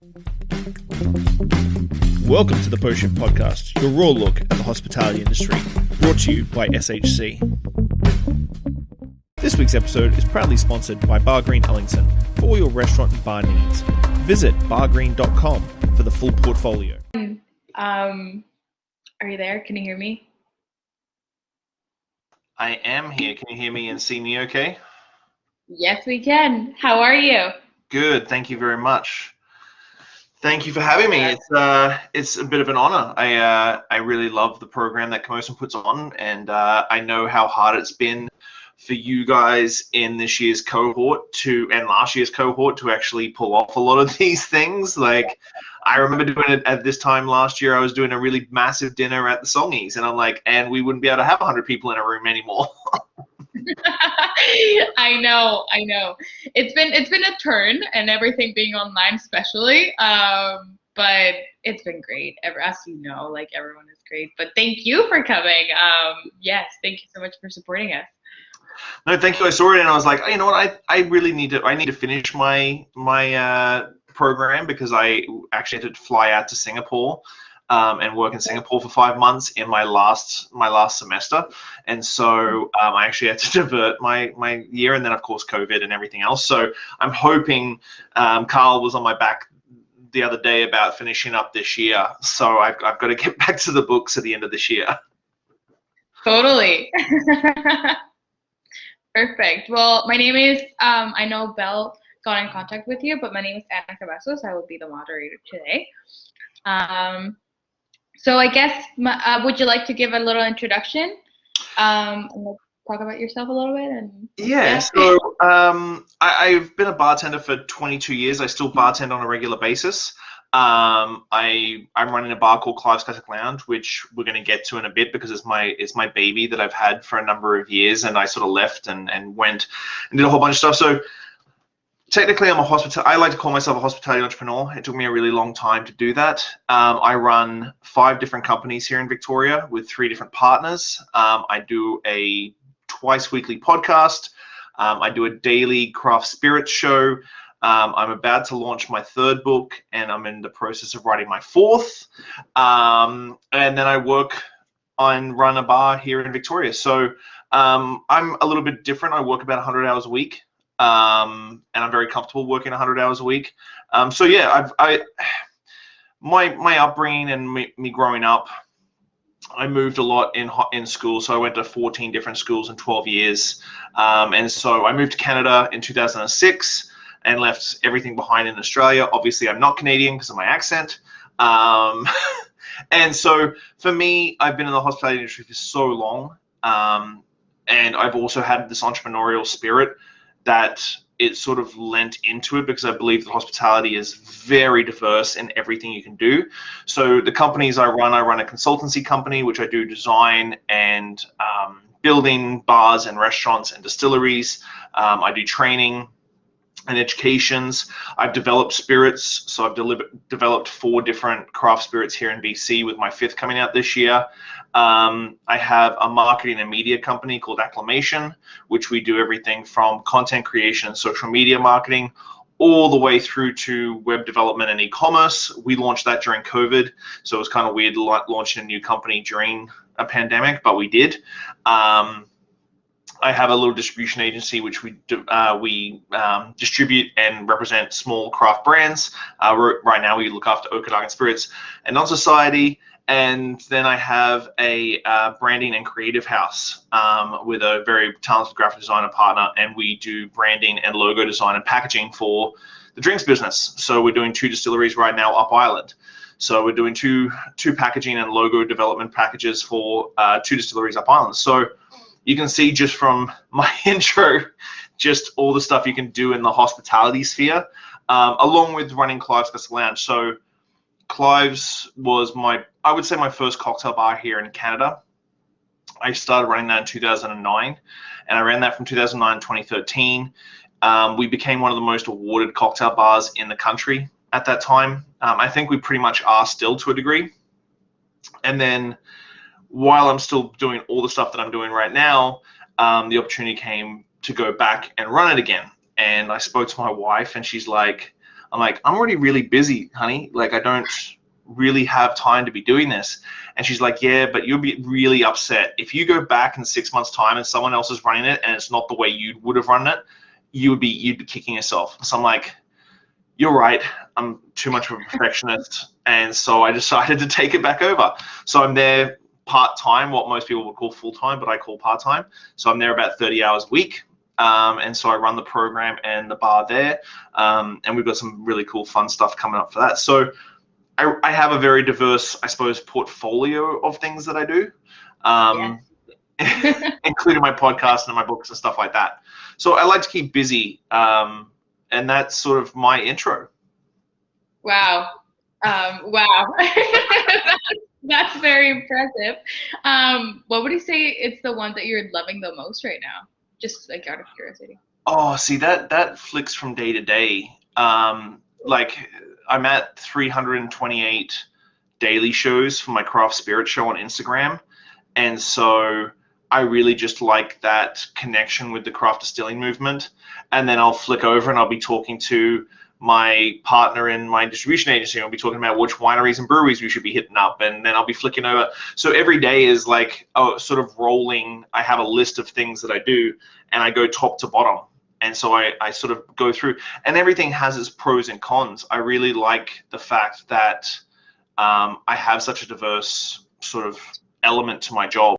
Welcome to the Mentorship Podcast, your raw look at the hospitality industry, brought to you by SHC. This week's episode is proudly sponsored by Bar Green Ellington for all your restaurant and bar needs. Visit bargreen.com for the full portfolio. Are you there? Can you hear me? I am here. Can you hear me and see me okay? Yes, we can. How are you? Good. Thank you very much. Thank you for having me. It's a bit of an honor. I really love the program that Camosun puts on, and I know how hard it's been for you guys in this year's cohort and last year's cohort to actually pull off a lot of these things. Like, I remember doing it at this time last year. I was doing a really massive dinner at the Songies, and I'm like, and we wouldn't be able to have 100 people in a room anymore. I know. It's been a turn, and everything being online especially. But it's been great. As you know, like, everyone is great. But thank you for coming. Yes, thank you so much for supporting us. No, thank you. I saw it and I was like, oh, you know what? I really need to finish my program, because I actually had to fly out to Singapore and work in Singapore for 5 months in my last semester, and so I actually had to divert my year, and then of course COVID and everything else. So I'm hoping Carl was on my back the other day about finishing up this year. So I've got to get back to the books at the end of this year. Totally. Perfect. Well, my name is, I know Belle got in contact with you, but my name is Anna Cabezos. I will be the moderator today. So I guess, would you like to give a little introduction and talk about yourself a little bit? Yeah. So I've been a bartender for 22 years. I still bartend on a regular basis. I'm running a bar called Clive's Classic Lounge, which we're going to get to in a bit, because it's my baby that I've had for a number of years, and I sort of left and went and did a whole bunch of stuff. So technically, I like to call myself a hospitality entrepreneur. It took me a really long time to do that. I run 5 different companies here in Victoria with 3 different partners. I do a twice weekly podcast. I do a daily craft spirits show. I'm about to launch my 3rd book, and I'm in the process of writing my 4th. And then I work and run a bar here in Victoria. So I'm a little bit different. I work about 100 hours a week, and I'm very comfortable working 100 hours a week. So yeah, my upbringing and me growing up, I moved a lot in school. So I went to 14 different schools in 12 years. And so I moved to Canada in 2006. And left everything behind in Australia. Obviously, I'm not Canadian because of my accent. And so for me, I've been in the hospitality industry for so long. And I've also had this entrepreneurial spirit that it sort of lent into it, because I believe that hospitality is very diverse in everything you can do. So the companies I run a consultancy company, which I do design and building bars and restaurants and distilleries. I do training and educations. I've developed spirits, so I've developed 4 different craft spirits here in BC, with my 5th coming out this year. I have a marketing and media company called Acclamation, which we do everything from content creation and social media marketing all the way through to web development and e-commerce. We launched that during COVID, so it was kind of weird launching a new company during a pandemic, but we did. I have a little distribution agency which we distribute and represent small craft brands. Right now we look after Okanagan Spirits and Non-Society. And then I have a branding and creative house with a very talented graphic designer partner, and we do branding and logo design and packaging for the drinks business. So we're doing 2 distilleries right now up Island. So we're doing two packaging and logo development packages for 2 distilleries up Island. So you can see just from my intro, just all the stuff you can do in the hospitality sphere, along with running Clive's Classic Lounge. So Clive's was I would say my first cocktail bar here in Canada. I started running that in 2009, and I ran that from 2009 to 2013. We became one of the most awarded cocktail bars in the country at that time. I think we pretty much are still, to a degree. And then while I'm still doing all the stuff that I'm doing right now, the opportunity came to go back and run it again. And I spoke to my wife, and she's like, I'm like, I'm already really busy, honey. Like, I don't really have time to be doing this. And she's like, yeah, but you'll be really upset if you go back in 6 months time and someone else is running it and it's not the way you would have run it. You'd be kicking yourself. So I'm like, you're right, I'm too much of a perfectionist. And so I decided to take it back over. So I'm there part-time, what most people would call full-time, but I call part-time. So I'm there about 30 hours a week. And so I run the program and the bar there. And we've got some really cool fun stuff coming up for that. So I have a very diverse, I suppose, portfolio of things that I do, including my podcast and my books and stuff like that. So I like to keep busy, and that's sort of my intro. Wow. Wow. That's very impressive. What would you say it's the one that you're loving the most right now? Just like out of curiosity. Oh, see, that flicks from day to day. Like, I'm at 328 daily shows for my craft spirit show on Instagram. And so I really just like that connection with the craft distilling movement. And then I'll flick over and I'll be talking to my partner in my distribution agency, and I'll be talking about which wineries and breweries we should be hitting up. And then I'll be flicking over. So every day is like sort of rolling. I have a list of things that I do, and I go top to bottom. And so I sort of go through, and everything has its pros and cons. I really like the fact that I have such a diverse sort of element to my job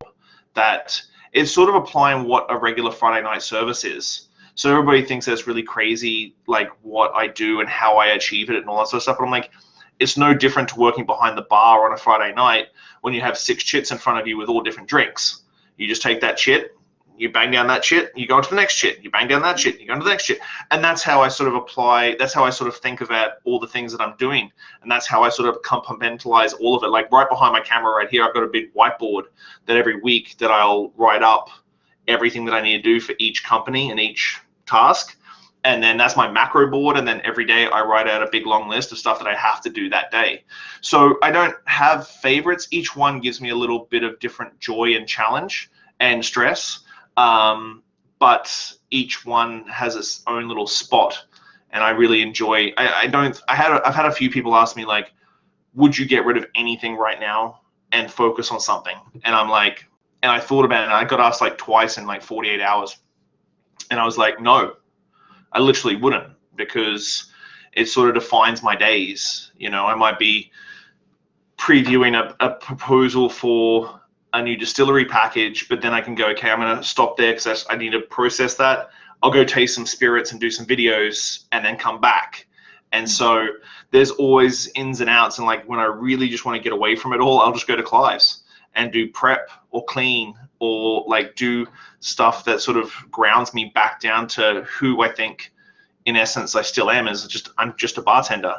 that it's sort of applying what a regular Friday night service is. So everybody thinks that's really crazy, like what I do and how I achieve it and all that sort of stuff. But I'm like, it's no different to working behind the bar on a Friday night when you have 6 chits in front of you with all different drinks. You just take that chit, you bang down that shit, you go into the next shit, you bang down that shit, you go into the next shit. And that's how I sort of apply, that's how I sort of think about all the things that I'm doing. And that's how I sort of compartmentalize all of it. Like right behind my camera right here, I've got a big whiteboard that every week that I'll write up everything that I need to do for each company and each task. And then that's my macro board. And then every day I write out a big long list of stuff that I have to do that day. So I don't have favorites. Each one gives me a little bit of different joy and challenge and stress. But each one has its own little spot, and I really enjoy. I've had a few people ask me, like, would you get rid of anything right now and focus on something? And I'm like, and I thought about it, and I got asked like twice in like 48 hours, and I was like, no, I literally wouldn't, because it sort of defines my days. You know, I might be previewing a proposal for a new distillery package, but then I can go, okay, I'm going to stop there because I need to process that. I'll go taste some spirits and do some videos and then come back. And so there's always ins and outs. And like when I really just want to get away from it all, I'll just go to Clive's and do prep or clean or like do stuff that sort of grounds me back down to who I think in essence I still am, is I'm just a bartender,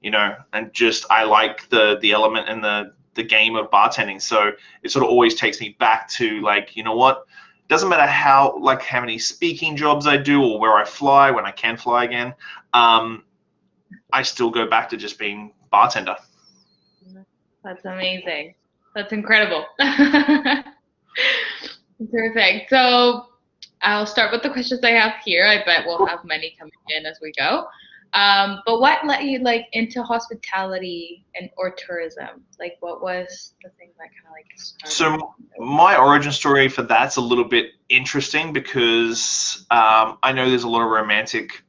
you know, and just I like the element and the game of bartending. So it sort of always takes me back to like, you know what, doesn't matter how many speaking jobs I do or where I fly when I can fly again, I still go back to just being bartender. That's amazing. That's incredible. Perfect. So I'll start with the questions I have here. I bet we'll have many coming in as we go. But what let you like into hospitality or tourism? Like what was the thing that kind of like started? So my origin story for that's a little bit interesting because I know there's a lot of romantic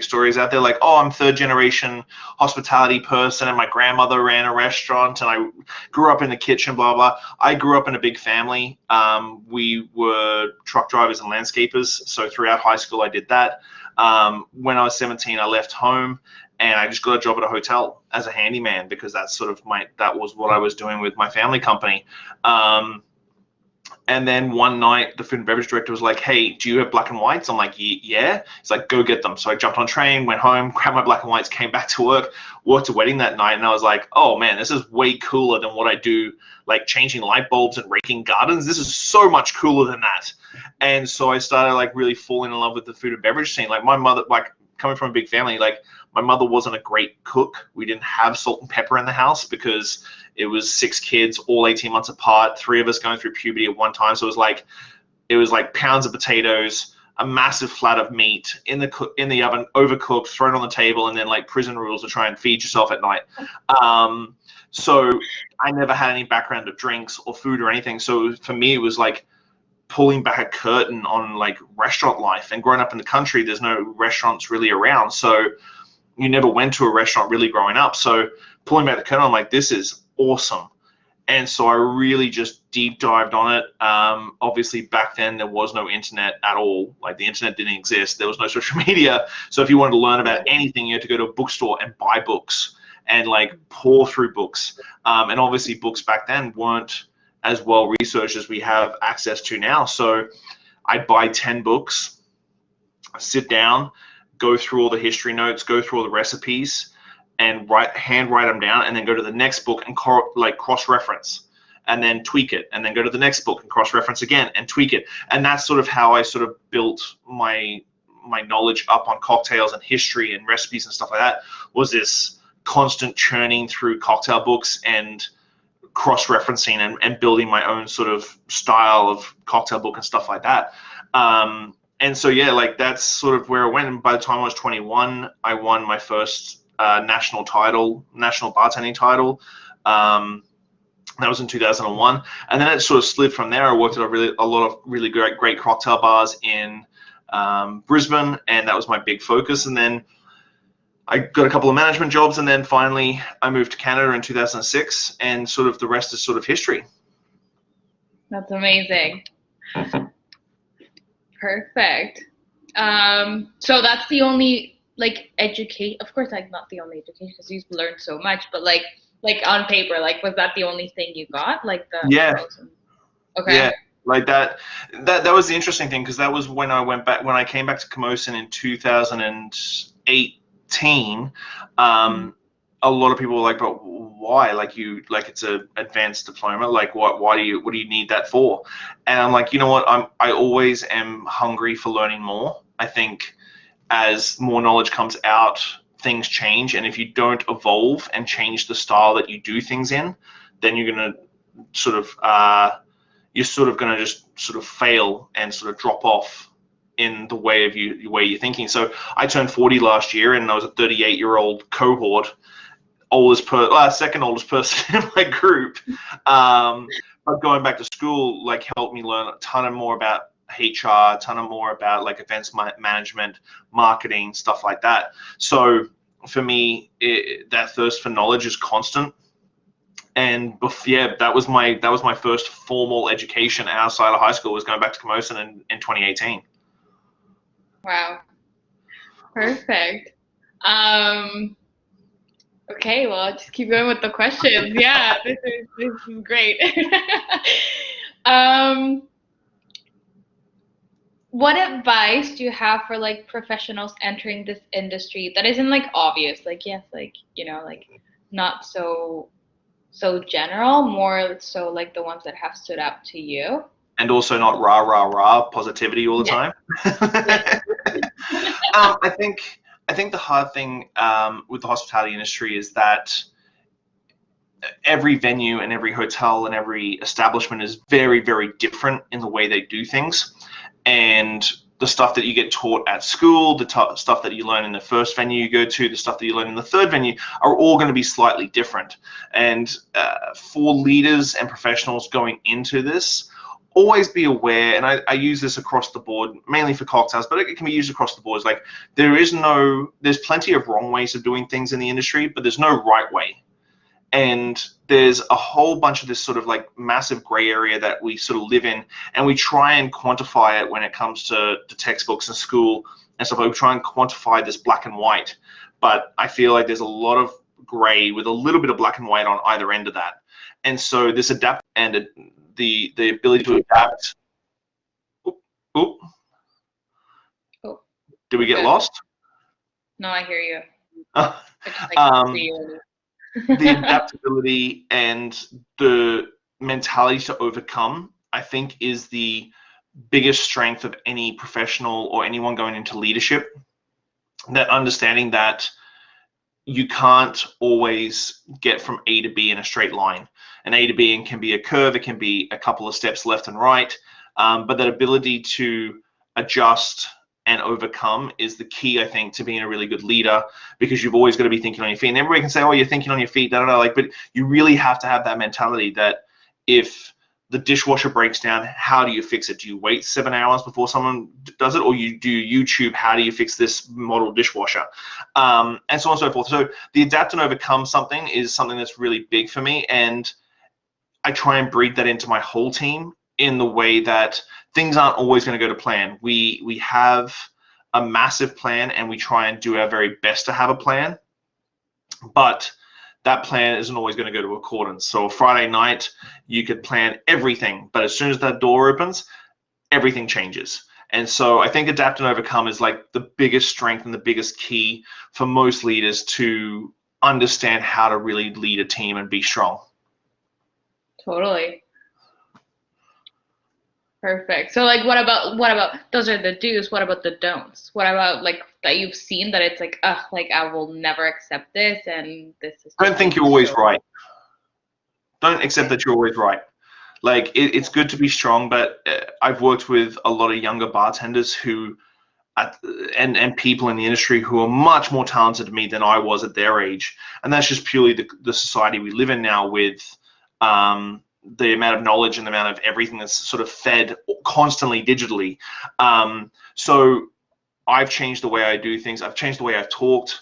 stories out there, like, oh, I'm third generation hospitality person and my grandmother ran a restaurant and I grew up in the kitchen, blah, blah. I grew up in a big family. We were truck drivers and landscapers. So throughout high school, I did that. When I was 17, I left home and I just got a job at a hotel as a handyman because that's sort of that was what I was doing with my family company. And then one night, the food and beverage director was like, hey, do you have black and whites? I'm like, yeah. He's like, go get them. So I jumped on train, went home, grabbed my black and whites, came back to work, worked a wedding that night. And I was like, oh, man, this is way cooler than what I do, like changing light bulbs and raking gardens. This is so much cooler than that. And so I started like really falling in love with the food and beverage scene. Like my mother, like coming from a big family, like my mother wasn't a great cook. We didn't have salt and pepper in the house because it was 6 kids, all 18 months apart, 3 of us going through puberty at one time. So it was like pounds of potatoes, a massive flat of meat in the oven, overcooked, thrown on the table, and then like prison rules to try and feed yourself at night. So I never had any background of drinks or food or anything. So for me, it was like pulling back a curtain on like restaurant life. And growing up in the country, there's no restaurants really around. So you never went to a restaurant really growing up. So pulling back the curtain, I'm like, this is awesome. And so I really just deep dived on it. Obviously, back then, there was no internet at all. Like, the internet didn't exist. There was no social media. So if you wanted to learn about anything, you had to go to a bookstore and buy books and, like, pour through books. And obviously, books back then weren't as well researched as we have access to now. So I'd buy 10 books, sit down, go through all the history notes, go through all the recipes, and hand write them down, and then go to the next book and cross-reference, and then tweak it, and then go to the next book and cross-reference again and tweak it. And that's sort of how I sort of built my knowledge up on cocktails and history and recipes and stuff like that, was this constant churning through cocktail books and cross-referencing and building my own sort of style of cocktail book and stuff like that. And so, yeah, like, that's sort of where it went. And by the time I was 21, I won my first national bartending title. That was in 2001, and then it sort of slid from there. I worked at a lot of really great cocktail bars in Brisbane, and that was my big focus. And then I got a couple of management jobs, and then finally I moved to Canada in 2006, and sort of the rest is sort of history. That's amazing. Perfect. So that's the only education, of course, like, not the only education, because you've learned so much, but like on paper, like, was that the only thing you got, like the Okay. Yeah, like that was the interesting thing, because that was when I came back to Camosun in 2018. A lot of people were like, but why? Like, it's a advanced diploma, like, what do you need that for? And I'm like, you know what, I always am hungry for learning more. I think as more knowledge comes out, things change, and if you don't evolve and change the style that you do things in, then you're going to sort of just sort of fail and sort of drop off in the way you're thinking. So I turned 40 last year, and I was a 38-year-old cohort, second oldest person in my group. But going back to school, like, helped me learn a ton more about HR, a ton more about like events management, marketing, stuff like that. So for me, that thirst for knowledge is constant. And yeah, that was my first formal education outside of high school, was going back to Camosun in 2018. Wow, perfect. Okay, well, I'll just keep going with the questions. Yeah, this is great. What advice do you have for like professionals entering this industry that isn't like obvious, like, yes, like, you know, like, not so general, more so like the ones that have stood out to you? And also not rah positivity all the time. I think the hard thing with the hospitality industry is that every venue and every hotel and every establishment is very, very different in the way they do things. And the stuff that you get taught at school, the stuff that you learn in the first venue you go to, the stuff that you learn in the third venue, are all going to be slightly different. And for leaders and professionals going into this, always be aware, and I use this across the board, mainly for cocktails, but it can be used across the board. It's like, there's plenty of wrong ways of doing things in the industry, but there's no right way. And there's a whole bunch of this sort of like massive gray area that we sort of live in, and we try and quantify it when it comes to textbooks and school and stuff. Like, we try and quantify this black and white, but I feel like there's a lot of gray with a little bit of black and white on either end of that. And so this adapt and the ability to adapt. Oh, did we get lost? No, I hear you. The adaptability and the mentality to overcome, I think, is the biggest strength of any professional or anyone going into leadership. That understanding that you can't always get from A to B in a straight line. And A to B can be a curve, it can be a couple of steps left and right, but that ability to adjust and overcome is the key, I think, to being a really good leader, because you've always got to be thinking on your feet. And everybody can say, oh, you're thinking on your feet, but you really have to have that mentality that if the dishwasher breaks down, how do you fix it? Do you wait 7 hours before someone does it, or do you YouTube, how do you fix this model dishwasher? And so on and so forth. So the adapt and overcome something is something that's really big for me, and I try and breed that into my whole team in the way that things aren't always going to go to plan. We have a massive plan, and we try and do our very best to have a plan, but that plan isn't always going to go to accordance. So Friday night, you could plan everything, but as soon as that door opens, everything changes. And so I think adapt and overcome is like the biggest strength and the biggest key for most leaders to understand how to really lead a team and be strong. Totally. Perfect. So like what about those are the do's, what about the don'ts? What about like that you've seen that it's like, like I will never accept this, and this is Don't think you're always right. Don't accept that you're always right. Like it's good to be strong, but I've worked with a lot of younger bartenders who and people in the industry who are much more talented than me than I was at their age, and that's just purely the society we live in now, with the amount of knowledge and the amount of everything that's sort of fed constantly digitally. So I've changed the way I do things. I've changed the way I've talked.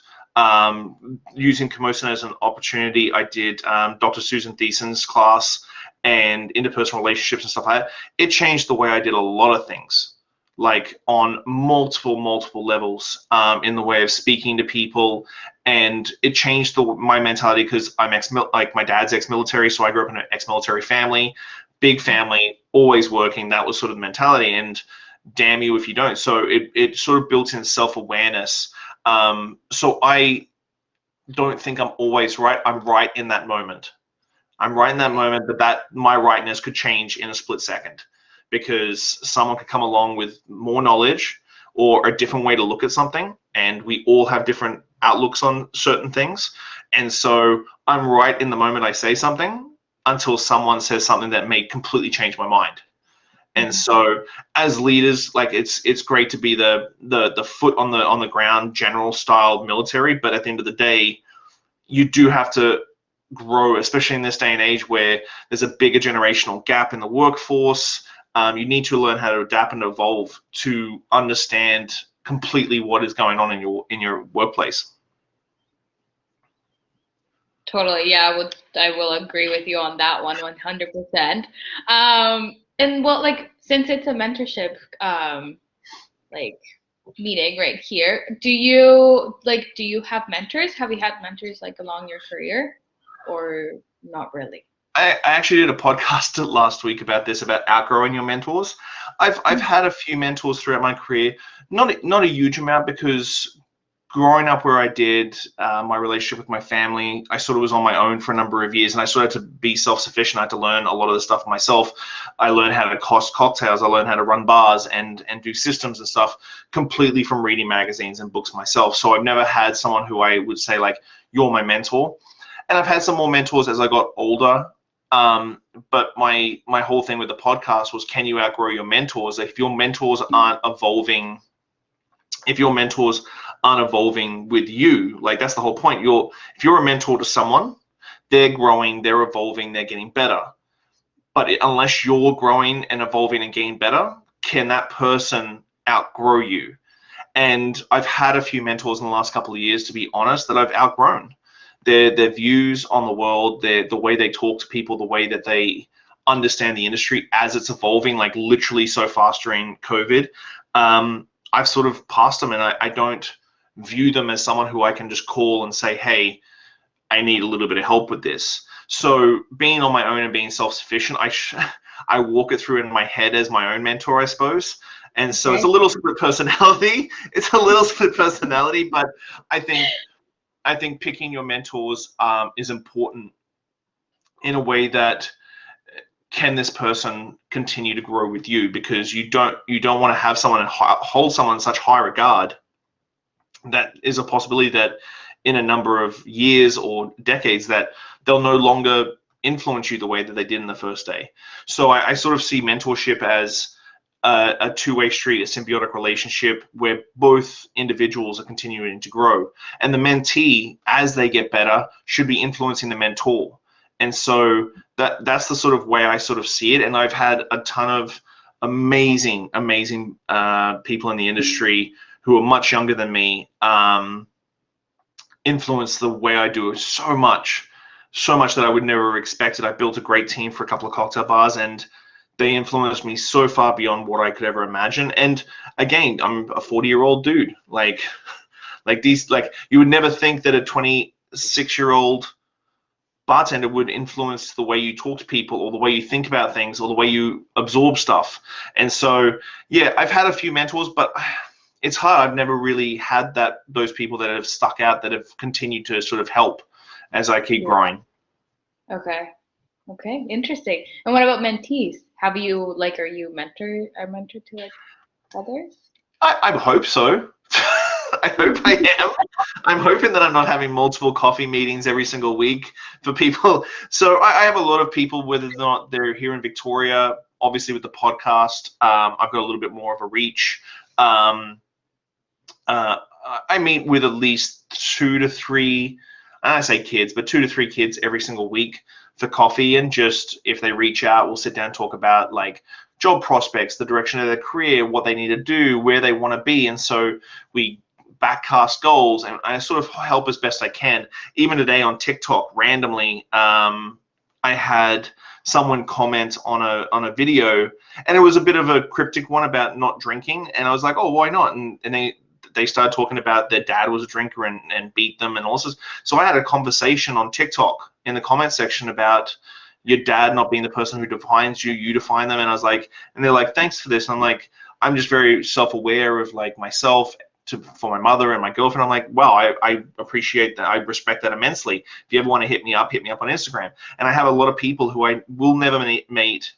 Using Camosun as an opportunity, I did Dr. Susan Thiessen's class and interpersonal relationships and stuff like that. It changed the way I did a lot of things, like on multiple levels, in the way of speaking to people, and it changed my mentality, because I'm like my dad's ex-military, so I grew up in an ex-military family, big family, always working. That was sort of the mentality, and damn you if you don't. So it sort of built in self-awareness. So I don't think I'm always right. I'm right in that moment. But that my rightness could change in a split second, because someone could come along with more knowledge or a different way to look at something, and we all have different outlooks on certain things. And so I'm right in the moment I say something, until someone says something that may completely change my mind. And so as leaders, like it's great to be the foot on the ground, general style military, but at the end of the day, you do have to grow, especially in this day and age where there's a bigger generational gap in the workforce. You need to learn how to adapt and evolve to understand completely what is going on in your workplace. Totally. Yeah, I will agree with you on that one 100%. And well, like since it's a mentorship like meeting right here, do you have mentors? Have you had mentors like along your career, or not really? I actually did a podcast last week about this, about outgrowing your mentors. I've had a few mentors throughout my career, not a huge amount, because growing up where I did, my relationship with my family, I sort of was on my own for a number of years, and I sort of had to be self-sufficient. I had to learn a lot of the stuff myself. I learned how to cost cocktails. I learned how to run bars and do systems and stuff completely from reading magazines and books myself. So I've never had someone who I would say like, you're my mentor. And I've had some more mentors as I got older. But my whole thing with the podcast was, can you outgrow your mentors? If your mentors aren't evolving, with you, like that's the whole point. If you're a mentor to someone, they're growing, they're evolving, they're getting better. But unless you're growing and evolving and getting better, can that person outgrow you? And I've had a few mentors in the last couple of years, to be honest, that I've outgrown. Their views on the world, the way they talk to people, the way that they understand the industry as it's evolving, like literally so fast during COVID. I've sort of passed them, and I don't view them as someone who I can just call and say, hey, I need a little bit of help with this. So being on my own and being self-sufficient, I walk it through in my head as my own mentor, I suppose. And so It's a little split personality. But I think picking your mentors is important in a way that, can this person continue to grow with you? Because you don't want to have someone hold someone in such high regard that is a possibility that in a number of years or decades that they'll no longer influence you the way that they did in the first day. So I sort of see mentorship as a two-way street, a symbiotic relationship where both individuals are continuing to grow. And the mentee, as they get better, should be influencing the mentor. And so that's the sort of way I sort of see it. And I've had a ton of amazing people in the industry who are much younger than me influence the way I do it so much that I would never have expected. I built a great team for a couple of cocktail bars, and they influenced me so far beyond what I could ever imagine. And again, I'm a 40-year-old dude. Like you would never think that a 26-year-old bartender would influence the way you talk to people or the way you think about things or the way you absorb stuff. And so, yeah, I've had a few mentors, but it's hard. I've never really had those people that have stuck out, that have continued to sort of help as I keep growing. Okay, interesting. And what about mentees? Have you are you a mentor to like others? I hope so. I hope I am. I'm hoping that I'm not having multiple coffee meetings every single week for people. So I have a lot of people, whether or not they're here in Victoria, obviously with the podcast, I've got a little bit more of a reach. I meet with at least 2 to 3, I say kids, but 2 to 3 kids every single week for coffee. And just if they reach out, we'll sit down and talk about like job prospects, the direction of their career, what they need to do, where they want to be. And so we backcast goals, and I sort of help as best I can. Even today on TikTok, randomly, I had someone comment on a video, and it was a bit of a cryptic one about not drinking, and I was like, oh, why not? And they started talking about their dad was a drinker and beat them and all this. So I had a conversation on TikTok in the comment section about your dad not being the person who defines you, you define them. And I was like, and they're like, thanks for this. And I'm like, I'm just very self-aware of like myself for my mother and my girlfriend. I'm like, wow, I appreciate that. I respect that immensely. If you ever want to hit me up on Instagram. And I have a lot of people who I will never meet,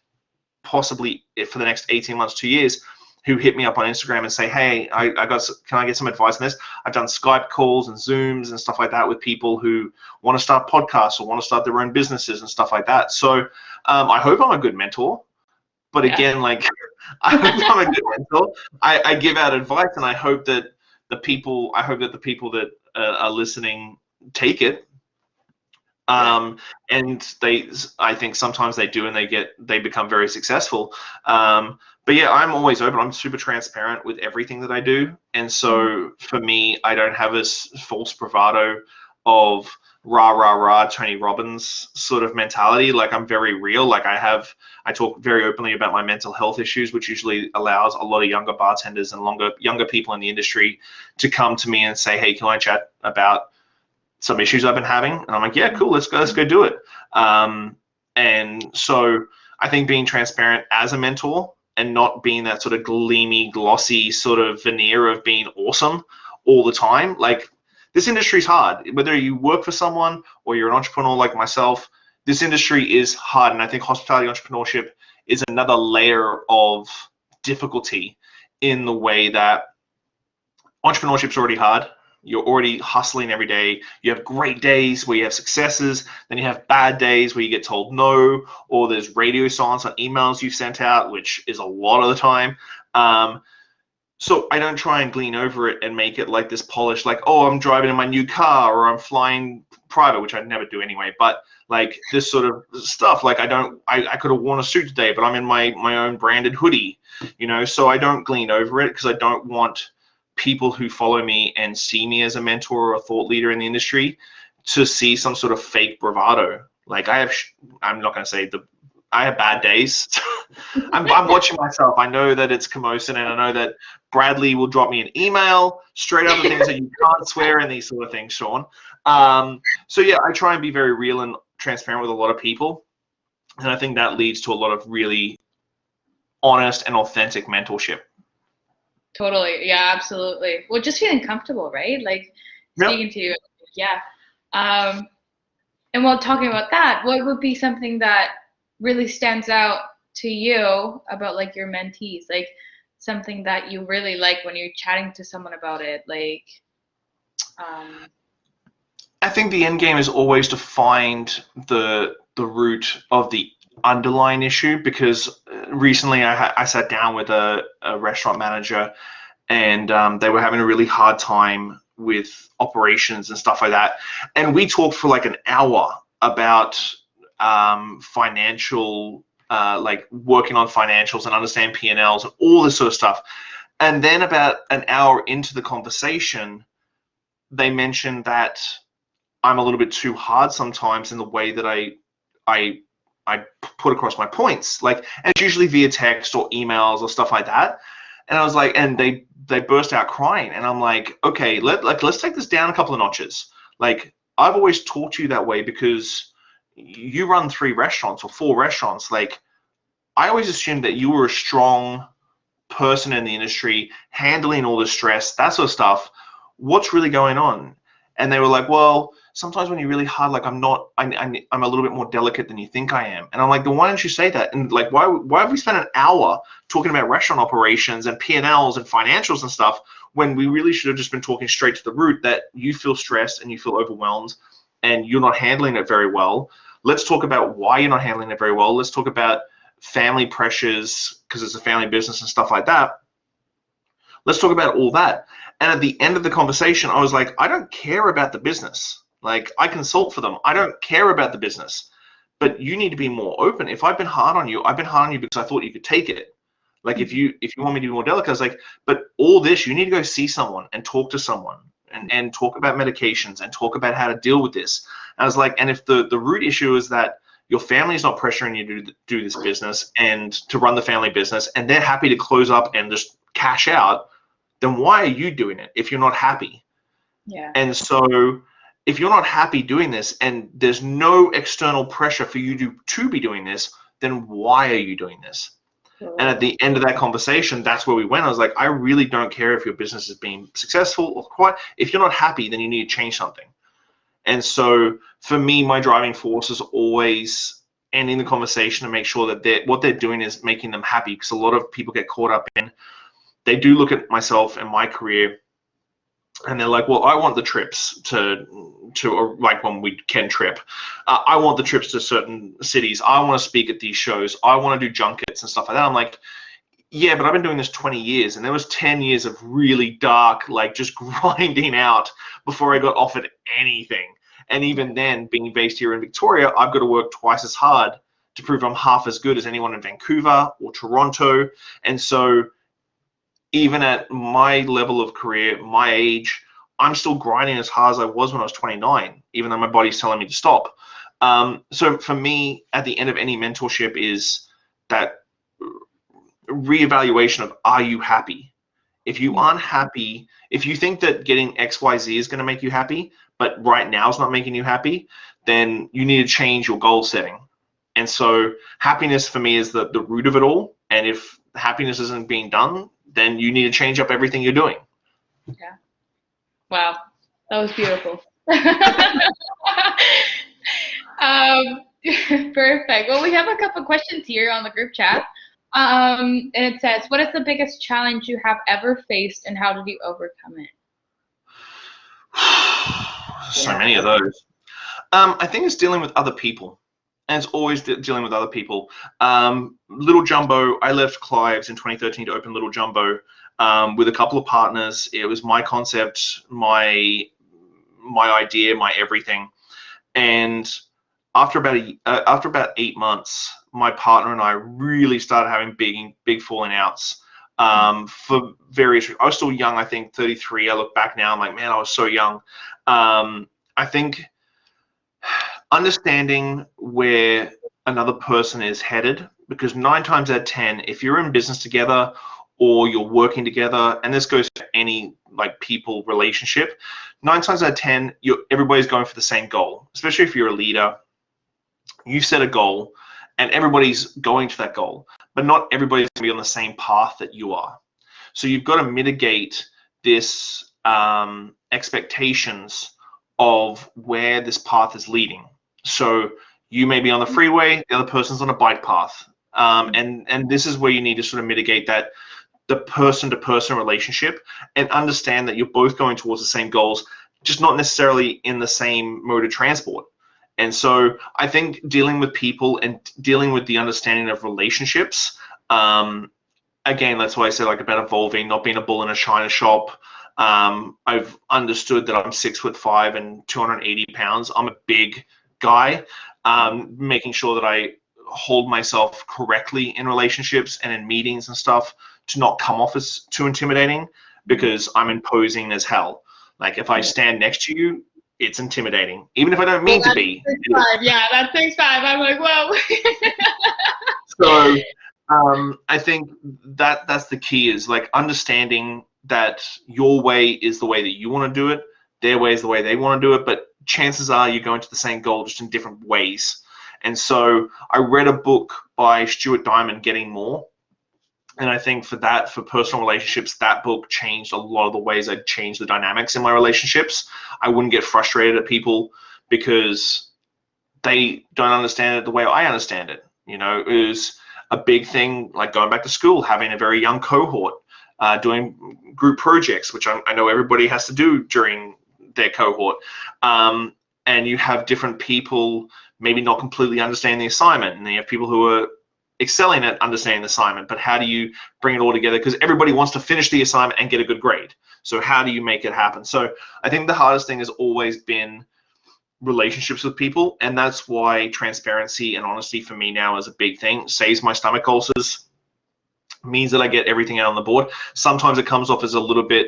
possibly for the next 18 months, 2 years, who hit me up on Instagram and say, hey, can I get some advice on this? I've done Skype calls and Zooms and stuff like that with people who want to start podcasts or want to start their own businesses and stuff like that. So I hope I'm a good mentor. But again, like, I hope I'm a good mentor. I give out advice, and I hope that the people that are listening take it. And I think sometimes they do, and they become very successful. But yeah, I'm always open. I'm super transparent with everything that I do. And so for me, I don't have this false bravado of rah, rah, rah, Tony Robbins sort of mentality. Like, I'm very real. Like, I talk very openly about my mental health issues, which usually allows a lot of younger bartenders and younger people in the industry to come to me and say, hey, can I chat about some issues I've been having? And I'm like, yeah, cool, let's go do it. And so I think being transparent as a mentor and not being that sort of gleamy, glossy sort of veneer of being awesome all the time. Like, this industry is hard. Whether you work for someone or you're an entrepreneur like myself, this industry is hard. And I think hospitality entrepreneurship is another layer of difficulty in the way that entrepreneurship is already hard. You're already hustling every day. You have great days where you have successes. Then you have bad days where you get told no, or there's radio silence on emails you've sent out, which is a lot of the time. So I don't try and glean over it and make it like this polished, like, oh, I'm driving in my new car or I'm flying private, which I'd never do anyway. But like this sort of stuff, like I could have worn a suit today, but I'm in my own branded hoodie, so I don't glean over it because I don't want people who follow me and see me as a mentor or a thought leader in the industry to see some sort of fake bravado. Like I'm not going to say I have bad days. I'm watching myself. I know that it's Camosun, and I know that Bradley will drop me an email straight up the things that you can't swear and these sort of things, Shawn. So yeah, I try and be very real and transparent with a lot of people. And I think that leads to a lot of really honest and authentic mentorship. Totally. Yeah, absolutely. Well, just feeling comfortable, right? Like speaking to you. Yeah. And while talking about that, what would be something that really stands out to you about like your mentees? Like something that you really like when you're chatting to someone about it? Like, I think the end game is always to find the root of the underlying issue, because recently I sat down with a restaurant manager, and they were having a really hard time with operations and stuff like that. And we talked for like an hour about financial, like working on financials and understand P&Ls and all this sort of stuff. And then about an hour into the conversation, they mentioned that I'm a little bit too hard sometimes in the way that I put across my points. Like, and it's usually via text or emails or stuff like that. And I was like, and they burst out crying, and I'm like, okay, let's take this down a couple of notches. Like, I've always taught to you that way because you run 3 restaurants or 4 restaurants. Like, I always assumed that you were a strong person in the industry, handling all the stress, that sort of stuff. What's really going on? And they were like, well, sometimes when you're really hard, like I'm a little bit more delicate than you think I am. And I'm like, then why don't you say that? And like, why have we spent an hour talking about restaurant operations and P&Ls and financials and stuff when we really should have just been talking straight to the root that you feel stressed and you feel overwhelmed and you're not handling it very well. Let's talk about why you're not handling it very well. Let's talk about family pressures because it's a family business and stuff like that. Let's talk about all that. And at the end of the conversation, I was like, I don't care about the business. Like, I consult for them. I don't care about the business. But you need to be more open. If I've been hard on you, I've been hard on you because I thought you could take it. Like, if you want me to be more delicate, I was like, but all this, you need to go see someone and talk to someone and talk about medications and talk about how to deal with this. And I was like, and if the root issue is that your family's not pressuring you to do this business and to run the family business, and they're happy to close up and just cash out, then why are you doing it if you're not happy? Yeah. And so if you're not happy doing this and there's no external pressure for you to be doing this, then why are you doing this? Cool. And at the end of that conversation, that's where we went. I was like, I really don't care if your business is being successful or quiet. If you're not happy, then you need to change something. And so for me, my driving force is always ending the conversation to make sure that what they're doing is making them happy, because a lot of people get caught up in, they do look at myself and my career and they're like, well, I want the trips to like when we can trip. I want the trips to certain cities. I want to speak at these shows. I want to do junkets and stuff like that. I'm like, yeah, but I've been doing this 20 years and there was 10 years of really dark, like just grinding out before I got offered anything. And even then, being based here in Victoria, I've got to work twice as hard to prove I'm half as good as anyone in Vancouver or Toronto. And so even at my level of career, my age, I'm still grinding as hard as I was when I was 29, even though my body's telling me to stop. So for me, at the end of any mentorship is that reevaluation of, are you happy? If you aren't happy, if you think that getting XYZ is going to make you happy, but right now is not making you happy, then you need to change your goal setting. And so happiness for me is the root of it all. And if happiness isn't being done, then you need to change up everything you're doing. Yeah. Wow. That was beautiful. Perfect. Well, we have a couple questions here on the group chat. And it says, what is the biggest challenge you have ever faced and how did you overcome it? So many of those. I think it's dealing with other people. And it's always dealing with other people. Little Jumbo, I left Clive's in 2013 to open Little Jumbo with a couple of partners. It was my concept, my idea, my everything. And after about 8 months, my partner and I really started having big falling outs for various reasons. I was still young, I think 33. I look back now, I'm like, man, I was so young. I think understanding where another person is headed, because 9 times out of 10, if you're in business together or you're working together, and this goes for any like people relationship, 9 times out of 10, everybody's going for the same goal. Especially if you're a leader, you set a goal and everybody's going to that goal, but not everybody's going to be on the same path that you are. So you've got to mitigate this expectations of where this path is leading. So you may be on the freeway, the other person's on a bike path. And this is where you need to sort of mitigate that, the person-to-person relationship, and understand that you're both going towards the same goals, just not necessarily in the same mode of transport. And so I think dealing with people and dealing with the understanding of relationships Again, that's why I said like about evolving, not being a bull in a china shop. I've understood that I'm 6'5" and 280 pounds. I'm a big guy. Making sure that I hold myself correctly in relationships and in meetings and stuff to not come off as too intimidating, because I'm imposing as hell. Like if I stand next to you, it's intimidating, even if I don't mean to be. 6'5". Yeah, that's 6'5". I'm like, whoa. So I think that that's the key, is like understanding that your way is the way that you want to do it, their way is the way they want to do it, but chances are you're going to the same goal just in different ways. And so I read a book by Stuart Diamond, Getting More. And I think for that, for personal relationships, that book changed a lot of the ways I changed the dynamics in my relationships. I wouldn't get frustrated at people because they don't understand it the way I understand it. You know, it was a big thing, like going back to school, having a very young cohort, doing group projects, which I know everybody has to do during their cohort. And you have different people maybe not completely understanding the assignment, and then you have people who are excelling at understanding the assignment, but how do you bring it all together? Because everybody wants to finish the assignment and get a good grade. So how do you make it happen? So I think the hardest thing has always been relationships with people, and that's why transparency and honesty for me now is a big thing. Saves my stomach ulcers, means that I get everything out on the board. Sometimes it comes off as a little bit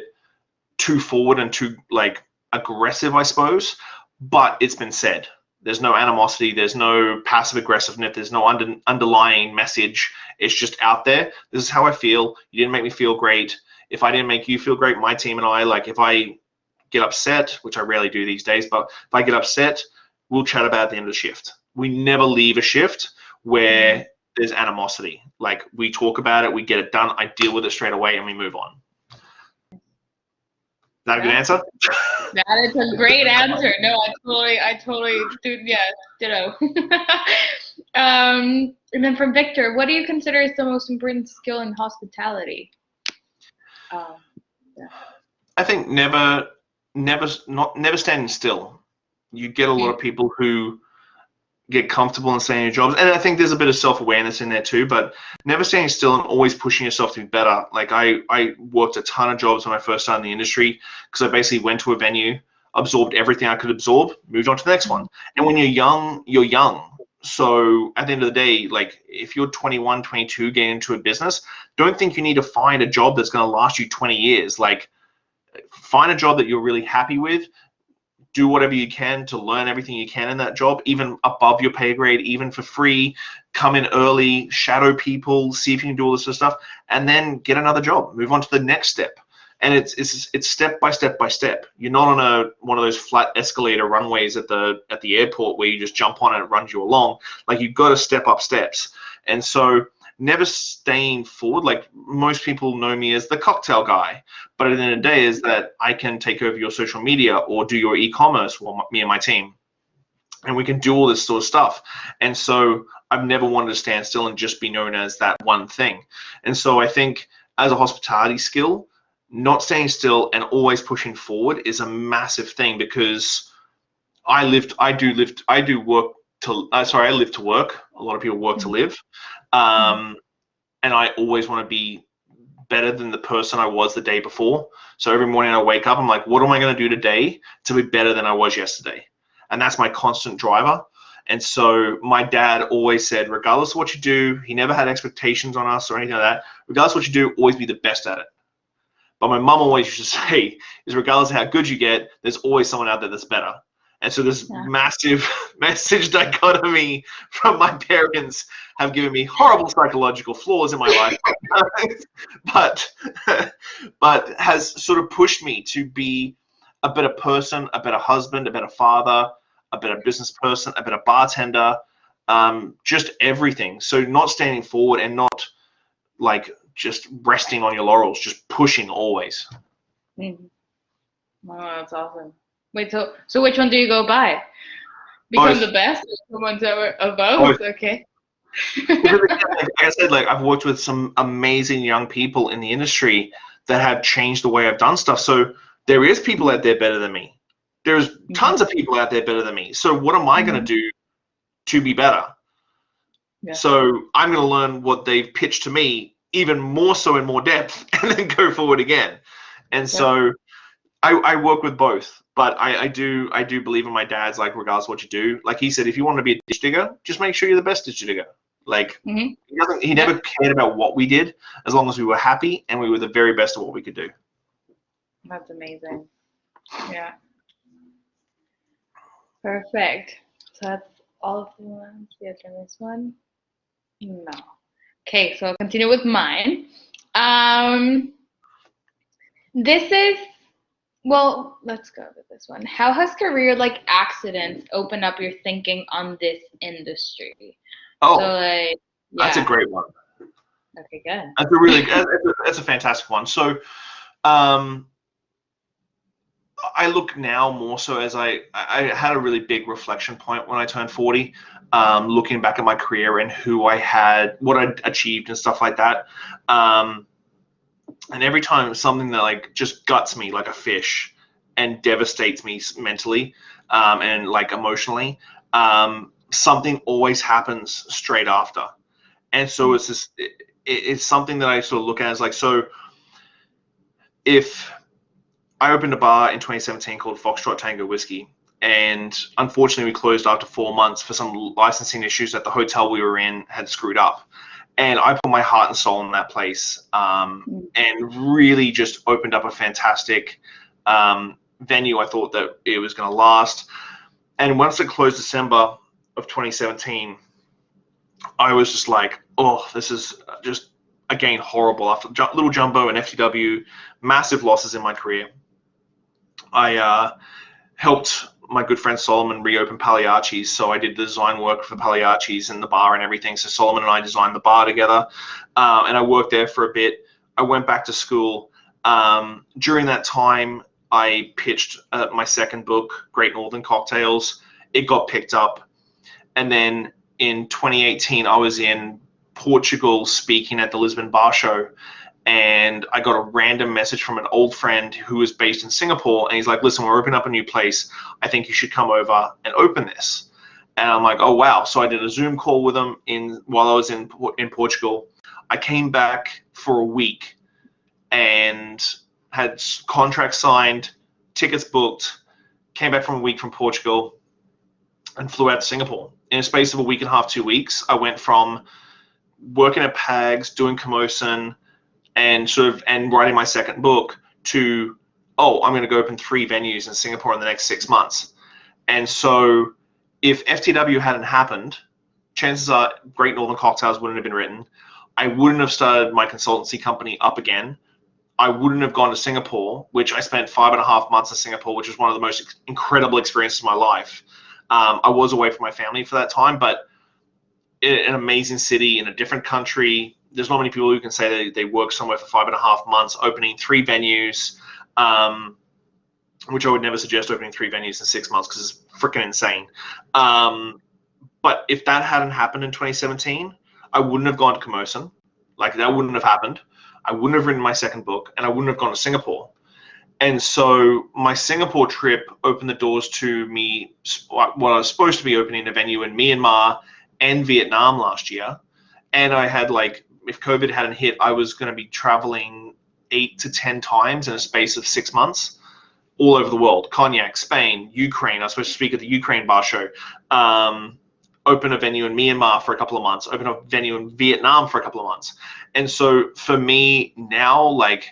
too forward and too like aggressive, I suppose, but it's been said. There's no animosity, there's no passive aggressiveness, there's no underlying message. It's just out there. This is how I feel. You didn't make me feel great. If I didn't make you feel great, my team and I, like if I get upset, which I rarely do these days, but if I get upset, we'll chat about it at the end of the shift. We never leave a shift where there's animosity. Like we talk about it, we get it done, I deal with it straight away, and we move on. Is that a good answer? That is a great answer. No, I totally do. Yeah, ditto. And then from Victor, what do you consider is the most important skill in hospitality? Yeah. I think never standing still. You get a lot of people who get comfortable in staying in your jobs, and I think there's a bit of self-awareness in there too, but never standing still and always pushing yourself to be better. Like I worked a ton of jobs when I first started in the industry, because I basically went to a venue, absorbed everything I could absorb, moved on to the next one. And when you're young, you're young. So at the end of the day, like if you're 21, 22 getting into a business, don't think you need to find a job that's going to last you 20 years. Like find a job that you're really happy with. Do whatever you can to learn everything you can in that job, even above your pay grade, even for free. Come in early, shadow people, see if you can do all this sort of stuff, and then get another job. Move on to the next step. And it's step by step by step. You're not on one of those flat escalator runways at the airport where you just jump on and it runs you along. Like you've got to step up steps. And so never staying forward. Like most people know me as the cocktail guy, but at the end of the day is that I can take over your social media or do your e-commerce for me and my team, and we can do all this sort of stuff. And so I've never wanted to stand still and just be known as that one thing. And so I think as a hospitality skill, not staying still and always pushing forward is a massive thing, because I live to work. A lot of people work to live. And I always want to be better than the person I was the day before. So every morning I wake up, I'm like, what am I going to do today to be better than I was yesterday? And that's my constant driver. And so my dad always said, regardless of what you do, he never had expectations on us or anything like that. Regardless of what you do, always be the best at it. But my mom always used to say, is regardless of how good you get, there's always someone out there that's better. And so this massive message dichotomy from my parents have given me horrible psychological flaws in my life, but has sort of pushed me to be a better person, a better husband, a better father, a better business person, a better bartender, just everything. So not standing forward and not like just resting on your laurels, just pushing always. Wow, that's awesome. Wait, so which one do you go by? Become the best? Someone's above? Okay. Like I said, like I've worked with some amazing young people in the industry that have changed the way I've done stuff. So there is people out there better than me. There's tons of people out there better than me. So what am I going to do to be better? Yeah. So I'm going to learn what they've pitched to me even more so in more depth and then go forward again. And so I work with both, but I do believe in my dad's, like, regardless of what you do. Like he said, if you want to be a ditch digger, just make sure you're the best ditch digger. Like he never cared about what we did as long as we were happy and we were the very best at what we could do. That's amazing. Yeah. Perfect. So that's all of the ones. Yes, and this one? No. Okay, so I'll continue with mine. This is, well, let's go with this one. How has career like accidents opened up your thinking on this industry? Oh, so, like, that's a great one. Okay, good. That's a really that's a fantastic one. So, I look now more so as I had a really big reflection point when I turned 40, looking back at my career and who I had, what I'd achieved and stuff like that. And every time something that like just guts me like a fish and devastates me mentally and like emotionally, something always happens straight after. And so it's just, it's something that I sort of look at as like, so if I opened a bar in 2017 called Foxtrot Tango Whiskey, and unfortunately we closed after 4 months for some licensing issues that the hotel we were in had screwed up. And I put my heart and soul in that place, and really just opened up a fantastic venue. I thought that it was going to last. And once it closed December of 2017, I was just like, oh, this is just, again, horrible. After Little Jumbo and FTW, massive losses in my career. I helped my good friend Solomon reopen Pagliacci's, so I did the design work for Pagliacci's and the bar and everything. So Solomon and I designed the bar together, and I worked there for a bit. I went back to school. During that time, I pitched my second book, Great Northern Cocktails. It got picked up, and then in 2018, I was in Portugal speaking at the Lisbon Bar Show, and I got a random message from an old friend who was based in Singapore, and he's like, listen, we're opening up a new place. I think you should come over and open this. And I'm like, oh, wow. So I did a Zoom call with him while I was in Portugal. I came back for a week and had contracts signed, tickets booked, came back from a week from Portugal, and flew out to Singapore. In a space of a week and a half, 2 weeks, I went from working at PAGS, doing Camosun, and writing my second book to, oh, I'm going to go open 3 venues in Singapore in the next 6 months. And so if FTW hadn't happened, chances are Great Northern Cocktails wouldn't have been written. I wouldn't have started my consultancy company up again. I wouldn't have gone to Singapore, which I spent 5.5 months in Singapore, which was one of the most incredible experiences of my life. I was away from my family for that time, but an amazing city in a different country. There's not many people who can say they work somewhere for 5.5 months, opening 3 venues, which I would never suggest opening 3 venues in 6 months because it's freaking insane. But if that hadn't happened in 2017, I wouldn't have gone to Camosun. Like, that wouldn't have happened. I wouldn't have written my second book, and I wouldn't have gone to Singapore. And so my Singapore trip opened the doors to me, what I was supposed to be opening a venue in Myanmar and Vietnam last year. And I had, like, if COVID hadn't hit, I was going to be traveling 8 to 10 times in a space of 6 months all over the world. Cognac, Spain, Ukraine. I was supposed to speak at the Ukraine bar show. Open a venue in Myanmar for a couple of months. Open a venue in Vietnam for a couple of months. And so for me now, like,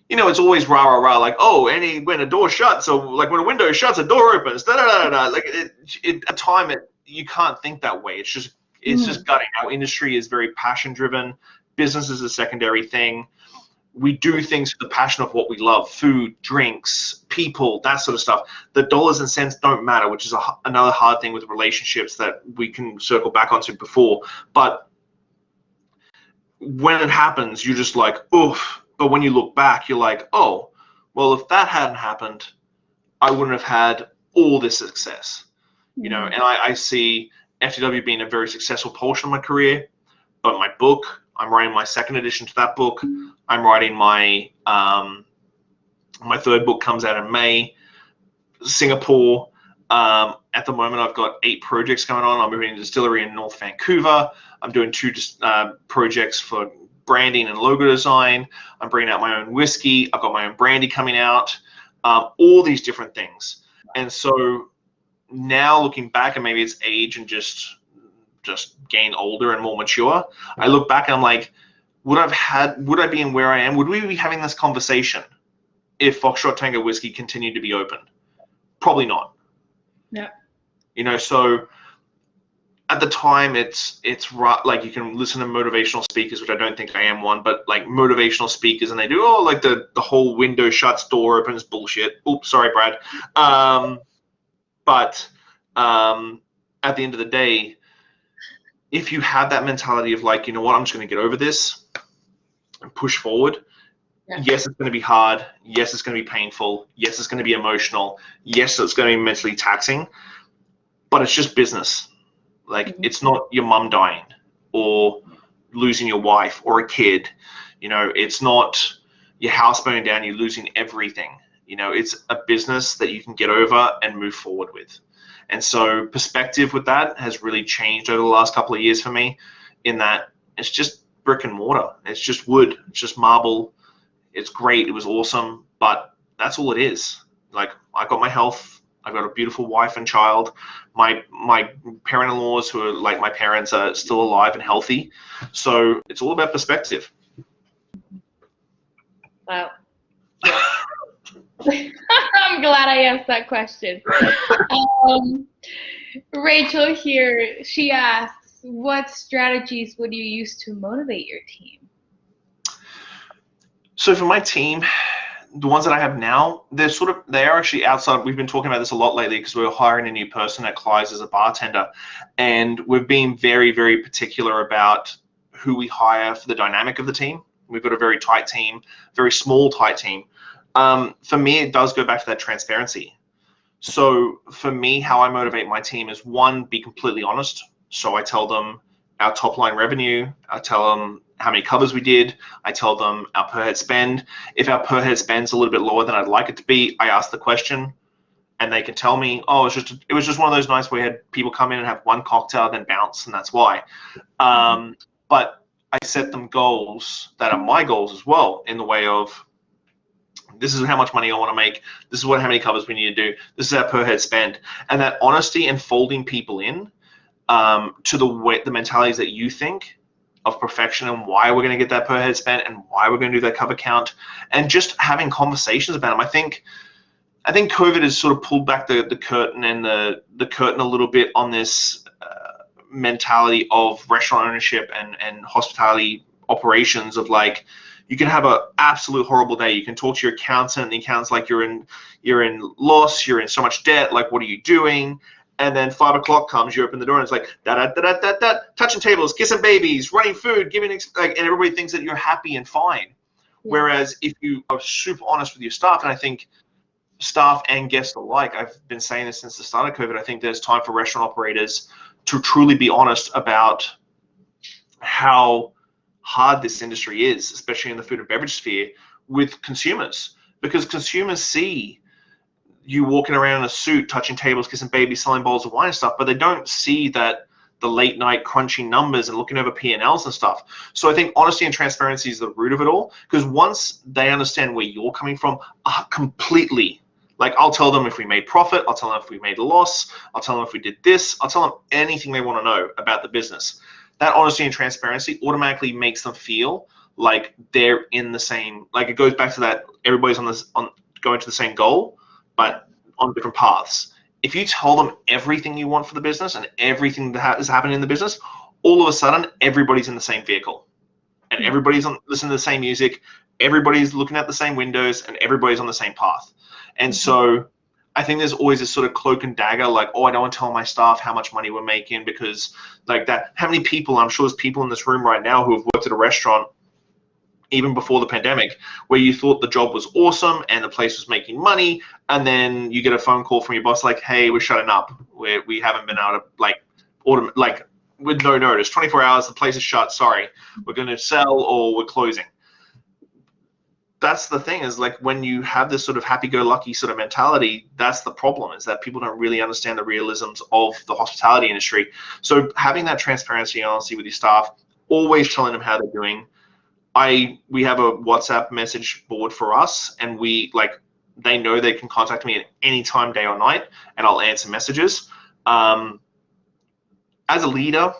you know, it's always rah, rah, rah, like, oh, when a door shuts, or like when a window shuts, a door opens, da, da, da, da. Like, at time, you can't think that way. It's just gutting. Our industry is very passion driven. Business is a secondary thing. We do things for the passion of what we love: food, drinks, people, that sort of stuff. The dollars and cents don't matter, which is another hard thing with relationships that we can circle back onto before. But when it happens, you're just like, oof. But when you look back, you're like, oh, well, if that hadn't happened, I wouldn't have had all this success. You know, and I see FTW being a very successful portion of my career, but my book, I'm writing my second edition to that book. I'm writing my my third book comes out in May. Singapore, At the moment, I've got 8 projects going on. I'm moving a distillery in North Vancouver. I'm doing 2 projects for branding and logo design. I'm bringing out my own whiskey. I've got my own brandy coming out. All these different things. And so now looking back, and maybe it's age and just getting older and more mature, I look back and I'm like, would I be in where I am? Would we be having this conversation if Foxtrot Tango Whiskey continued to be open? Probably not. Yeah. You know, so at the time, it's right. Like, you can listen to motivational speakers, which I don't think I am one, but like motivational speakers, and they do, like the whole window shuts, door opens bullshit. Oops, sorry, Brad. But at the end of the day, if you have that mentality of like, you know what, I'm just going to get over this and push forward. Yeah. Yes, it's going to be hard. Yes, it's going to be painful. Yes, it's going to be emotional. Yes, it's going to be mentally taxing. But it's just business. Like, it's not your mum dying or losing your wife or a kid. You know, it's not your house burning down, you're losing everything. You know, it's a business that you can get over and move forward with. And so perspective with that has really changed over the last couple of years for me, in that it's just brick and mortar. It's just wood. It's just marble. It's great. It was awesome. But that's all it is. Like, I got my health. I've got a beautiful wife and child. My parent-in-laws, who are like my parents, are still alive and healthy. So it's all about perspective. Wow. Yeah. I'm glad I asked that question. Rachel here, she asks, what strategies would you use to motivate your team? So for my team, the ones that I have now, they are actually outside. We've been talking about this a lot lately because we're hiring a new person at Clive's as a bartender, and we've been very, very particular about who we hire for the dynamic of the team. We've got a very tight team, very small, tight team. For me, it does go back to that transparency. So for me, how I motivate my team is, one, be completely honest. So I tell them our top line revenue. I tell them how many covers we did. I tell them our per head spend. If our per head spend's a little bit lower than I'd like it to be, I ask the question, and they can tell me, oh, it was just one of those nights where we had people come in and have one cocktail, then bounce, and that's why. But I set them goals that are my goals as well, in the way of, this is how much money I want to make. This is how many covers we need to do. This is our per head spend. And that honesty and folding people in to the mentalities that you think of perfection, and why we're going to get that per head spend, and why we're going to do that cover count, and just having conversations about them. I think COVID has sort of pulled back the curtain, and the curtain a little bit on this mentality of restaurant ownership and hospitality operations, of like, you can have an absolute horrible day. You can talk to your accountant, and the accountant's like, you're in loss, you're in so much debt, like, what are you doing? And then 5 o'clock comes, you open the door, and it's like, touching tables, kissing babies, running food, giving, like, and everybody thinks that you're happy and fine. Yeah. Whereas if you are super honest with your staff, and I think staff and guests alike, I've been saying this since the start of COVID, I think there's time for restaurant operators to truly be honest about how hard this industry is, especially in the food and beverage sphere, with consumers, because consumers see you walking around in a suit, touching tables, kissing babies, selling bowls of wine and stuff, but they don't see that the late night crunching numbers and looking over P&Ls and stuff. So I think honesty and transparency is the root of it all, because once they understand where you're coming from, completely, like, I'll tell them if we made profit, I'll tell them if we made a loss, I'll tell them if we did this, I'll tell them anything they want to know about the business. That honesty and transparency automatically makes them feel like they're in the same, like, it goes back to that, everybody's going to the same goal, but on different paths. If you tell them everything you want for the business and everything that is happening in the business, all of a sudden everybody's in the same vehicle, and everybody's listening to the same music, everybody's looking at the same windows, and everybody's on the same path. And so I think there's always this sort of cloak and dagger, like, oh, I don't want to tell my staff how much money we're making, because like that, how many people, I'm sure there's people in this room right now who have worked at a restaurant even before the pandemic, where you thought the job was awesome and the place was making money, and then you get a phone call from your boss like, hey, we're shutting up. We haven't been able to, like with no notice, 24 hours, the place is shut, sorry. We're going to sell, or we're closing. that's the thing, is like when you have this sort of happy-go-lucky sort of mentality, that's the problem, is that people don't really understand the realisms of the hospitality industry. So having that transparency and honesty with your staff, always telling them how they're doing. We have a WhatsApp message board for us, and they know they can contact me at any time, day or night, and I'll answer messages. As a leader,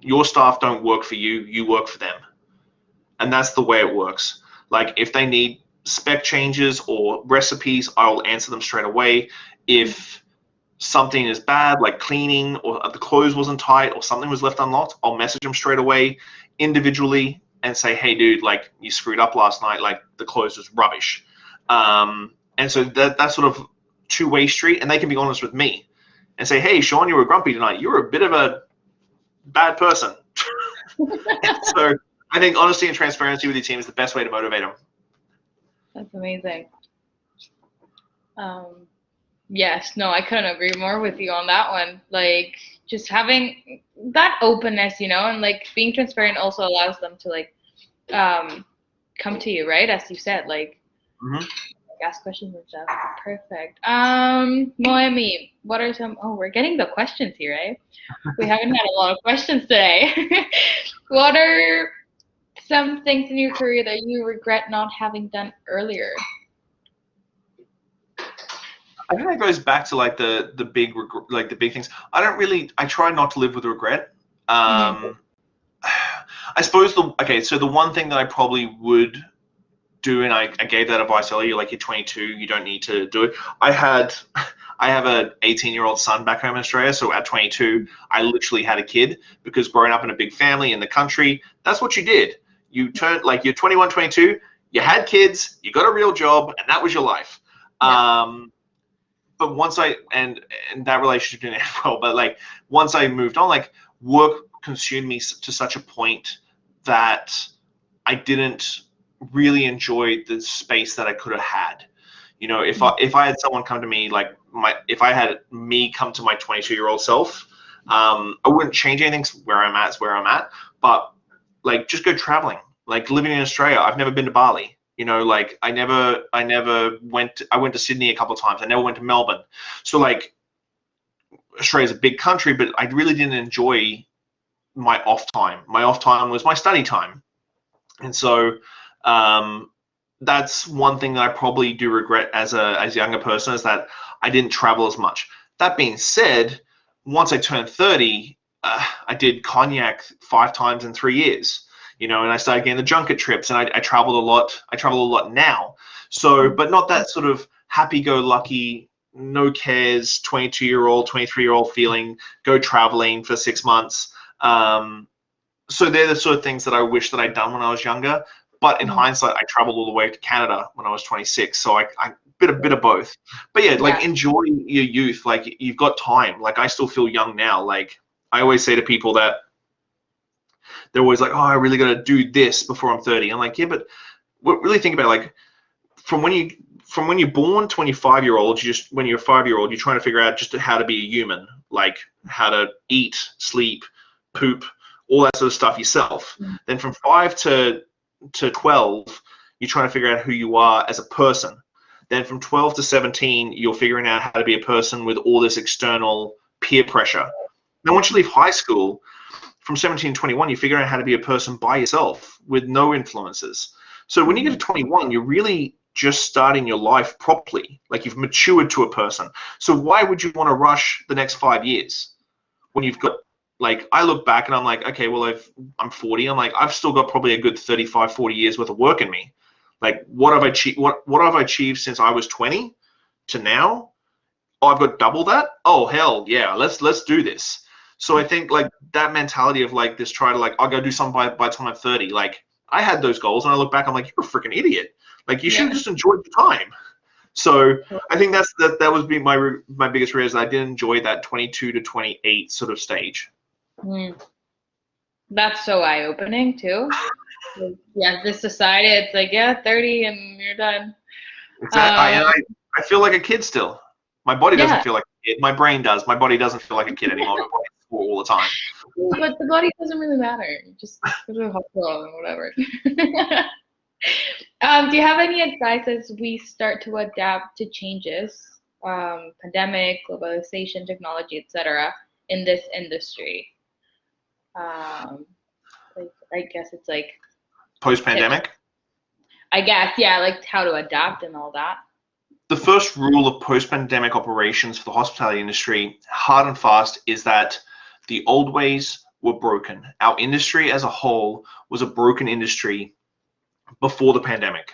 your staff don't work for you, you work for them. And that's the way it works. Like if they need spec changes or recipes, I'll answer them straight away. If something is bad, like cleaning, or the clothes wasn't tight, or something was left unlocked, I'll message them straight away individually and say, hey dude, like you screwed up last night, like the clothes was rubbish. And so that's sort of two-way street, and they can be honest with me and say, hey Shawn, you were grumpy tonight, you were a bit of a bad person. So I think honesty and transparency with your team is the best way to motivate them. That's amazing. Yes, no, I couldn't agree more with you on that one. Like just having that openness, and like being transparent also allows them to like come to you, right? As you said, like ask questions and stuff. Perfect. Noemi, what are some? Oh, we're getting the questions here, right? We haven't had a lot of questions today. What are some things in your career that you regret not having done earlier? I think it goes back to like the big things. I try not to live with regret. I suppose so the one thing that I probably would do, and I gave that advice earlier, like you're 22, you don't need to do it. I have an 18-year-old son back home in Australia, so at 22, I literally had a kid, because growing up in a big family in the country, that's what you did. You turned, like you're 21, 22, you had kids, you got a real job, and that was your life. Yeah. But once and that relationship didn't end well, but like once I moved on, like work consumed me to such a point that I didn't really enjoy the space that I could have had. If I had someone come to me, like if I had me come to my 22-year-old self, I wouldn't change anything. Where I'm at is where I'm at, but like just go traveling. Like living in Australia, I've never been to Bali. Like I went to Sydney a couple of times. I never went to Melbourne. So like Australia's a big country, but I really didn't enjoy my off time. My off time was my study time. And so that's one thing that I probably do regret as a younger person, is that I didn't travel as much. That being said, once I turned 30, I did cognac 5 times in 3 years. And I started getting the junket trips, and I traveled a lot. I travel a lot now. So, but not that sort of happy-go-lucky, no cares, 22-year-old, 23-year-old feeling, go traveling for 6 months. So they're the sort of things that I wish that I'd done when I was younger. But in hindsight, I traveled all the way to Canada when I was 26. So I bit of both. But yeah, like enjoy your youth. Like you've got time. Like I still feel young now. Like I always say to people that they're always like, oh, I really got to do this before I'm 30. I'm like, yeah, but really think about it, like from when you're born, 25-year-old, when you're a 5-year-old, you're trying to figure out just how to be a human, like how to eat, sleep, poop, all that sort of stuff yourself. Then from 5 to 12, you're trying to figure out who you are as a person. Then from 12 to 17, you're figuring out how to be a person with all this external peer pressure. Then once you leave high school, from 17 to 21, you figure out how to be a person by yourself with no influences. So when you get to 21, you're really just starting your life properly. Like you've matured to a person. So why would you want to rush the next 5 years when you've got, like, I look back and I'm like, okay, well, I'm 40. I'm like, I've still got probably a good 35, 40 years worth of work in me. Like, what have I achieved? What have I achieved since I was 20 to now? Oh, I've got double that. Oh, hell yeah, let's do this. So I think like that mentality of like this, try to like, I'll go do something by the time I'm 30. Like I had those goals, and I look back, I'm like, you're a freaking idiot. Like you should have just enjoyed the time. So I think that was my biggest regret, is I didn't enjoy that 22 to 28 sort of stage. That's so eye-opening too. This society, it's like 30 and you're done. Exactly. I feel like a kid still. My body doesn't feel like a kid. My brain does. My body doesn't feel like a kid anymore. My body's full all the time. But the body doesn't really matter. You just go to the hospital and whatever. Do you have any advice as we start to adapt to changes, pandemic, globalization, technology, etc., in this industry? Like, I guess it's like tips. Post-pandemic, I guess, yeah, like how to adapt and all that. the first rule of post-pandemic operations for the hospitality industry, hard and fast, is that the old ways were broken. Our industry as a whole was a broken industry before the pandemic.